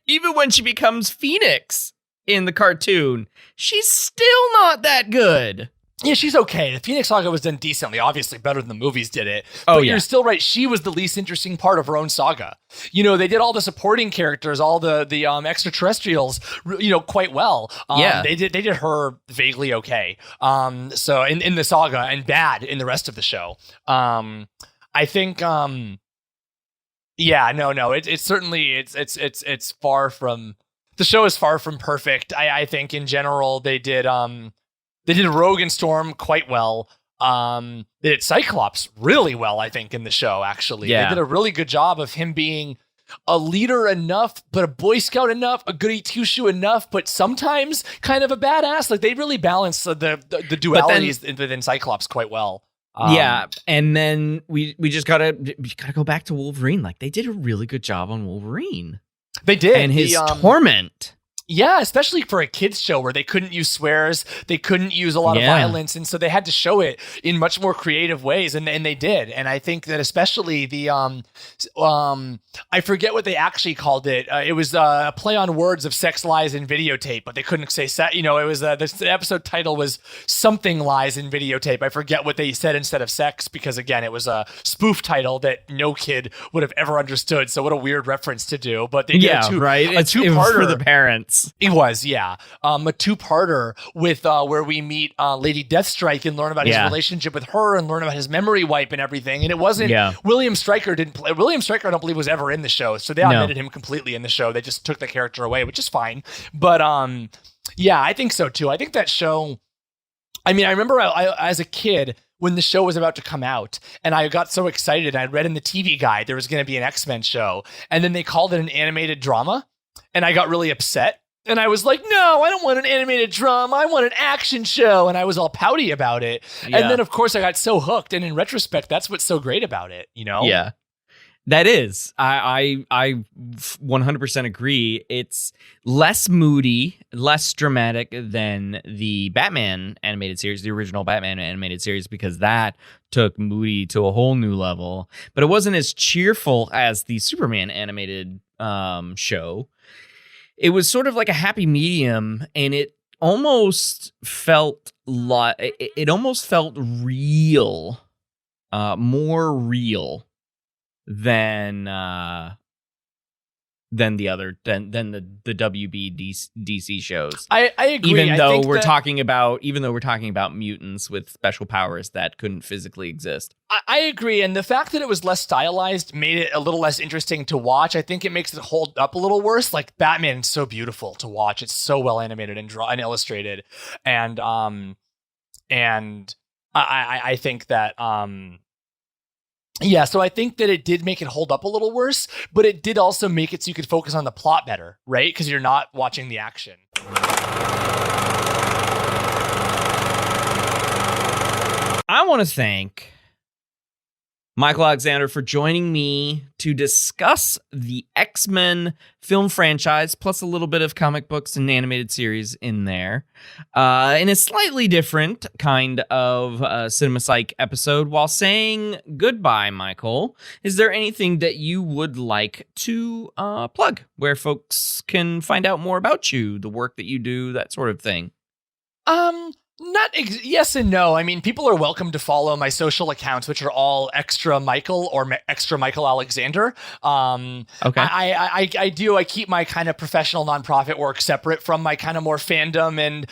even when she becomes Phoenix in the cartoon, she's still not that good. Yeah, she's okay. The Phoenix Saga was done decently, obviously better than the movies did it. But you're still right. She was the least interesting part of her own saga. They did all the supporting characters, all the extraterrestrials, quite well. They did her vaguely okay. So in the saga, and bad in the rest of the show. I think. It's certainly it's far from, the show is far from perfect. I think in general they did. They did Rogue and Storm quite well. They did Cyclops really well, I think, in the show, actually. Yeah. They did a really good job of him being a leader enough, but a Boy Scout enough, a goody two-shoe enough, but sometimes kind of a badass. Like, they really balanced the dualities within Cyclops quite well. And then we just gotta go back to Wolverine. Like, they did a really good job on Wolverine. They did. And his torment. Yeah, especially for a kids show where they couldn't use swears, they couldn't use a lot of violence, and so they had to show it in much more creative ways, and they did. And I think that especially the I forget what they actually called it. It was a play on words of sex, lies, and videotape, but they couldn't say sex. It was the episode title was something lies in videotape. I forget what they said instead of sex, because again, it was a spoof title that no kid would have ever understood. So what a weird reference to do. But they did a two-parter for the parents. It was, yeah. A two-parter with where we meet Lady Deathstrike and learn about his relationship with her and learn about his memory wipe and everything. And it wasn't William Stryker didn't play. William Stryker, I don't believe, was ever in the show, so they omitted him completely in the show. They just took the character away, which is fine. But I think so too. I think that show. I mean, I remember I as a kid, when the show was about to come out, and I got so excited. I read in the TV guide there was going to be an X-Men show, and then they called it an animated drama, and I got really upset. And I was like, no, I don't want an animated drama. I want an action show. And I was all pouty about it. Yeah. And then, of course, I got so hooked. And in retrospect, that's what's so great about it, Yeah, that is. I 100% agree. It's less moody, less dramatic than the Batman animated series, the original Batman animated series, because that took moody to a whole new level. But it wasn't as cheerful as the Superman animated show. It was sort of like a happy medium, and it almost felt real, more real than the WB DC shows. I agree. Even though we're talking about mutants with special powers that couldn't physically exist. I agree, and the fact that it was less stylized made it a little less interesting to watch. I think it makes it hold up a little worse. Like, Batman is so beautiful to watch; it's so well animated and illustrated, and I think that yeah, so I think that it did make it hold up a little worse, but it did also make it so you could focus on the plot better, right? Because you're not watching the action. I want to thank Michael Alexander for joining me to discuss the X-Men film franchise, plus a little bit of comic books and animated series in there, in a slightly different kind of Cinema Psych episode. While saying goodbye, Michael, is there anything that you would like to plug, where folks can find out more about you, the work that you do, that sort of thing? Yes and no. I mean, people are welcome to follow my social accounts, which are all Extra Michael or Extra Michael Alexander. Okay. I keep my kind of professional nonprofit work separate from my kind of more fandom and,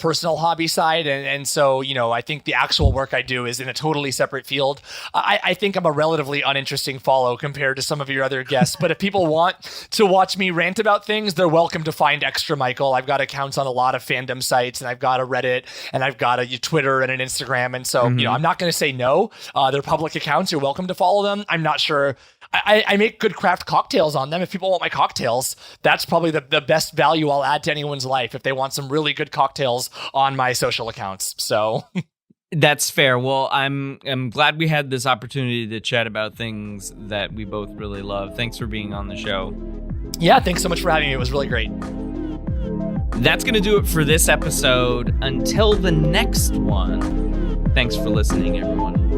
personal hobby side. And so, I think the actual work I do is in a totally separate field. I think I'm a relatively uninteresting follow compared to some of your other guests. But if people want to watch me rant about things, they're welcome to find Extra Michael. I've got accounts on a lot of fandom sites, and I've got a Reddit, and I've got a Twitter and an Instagram. And so, I'm not going to say no. They're public accounts. You're welcome to follow them. I'm not sure. I make good craft cocktails on them. If people want my cocktails, that's probably the best value I'll add to anyone's life if they want some really good cocktails on my social accounts. So that's fair. Well, I'm glad we had this opportunity to chat about things that we both really love. Thanks for being on the show. Yeah, thanks so much for having me. It was really great. That's going to do it for this episode. Until the next one, thanks for listening, everyone.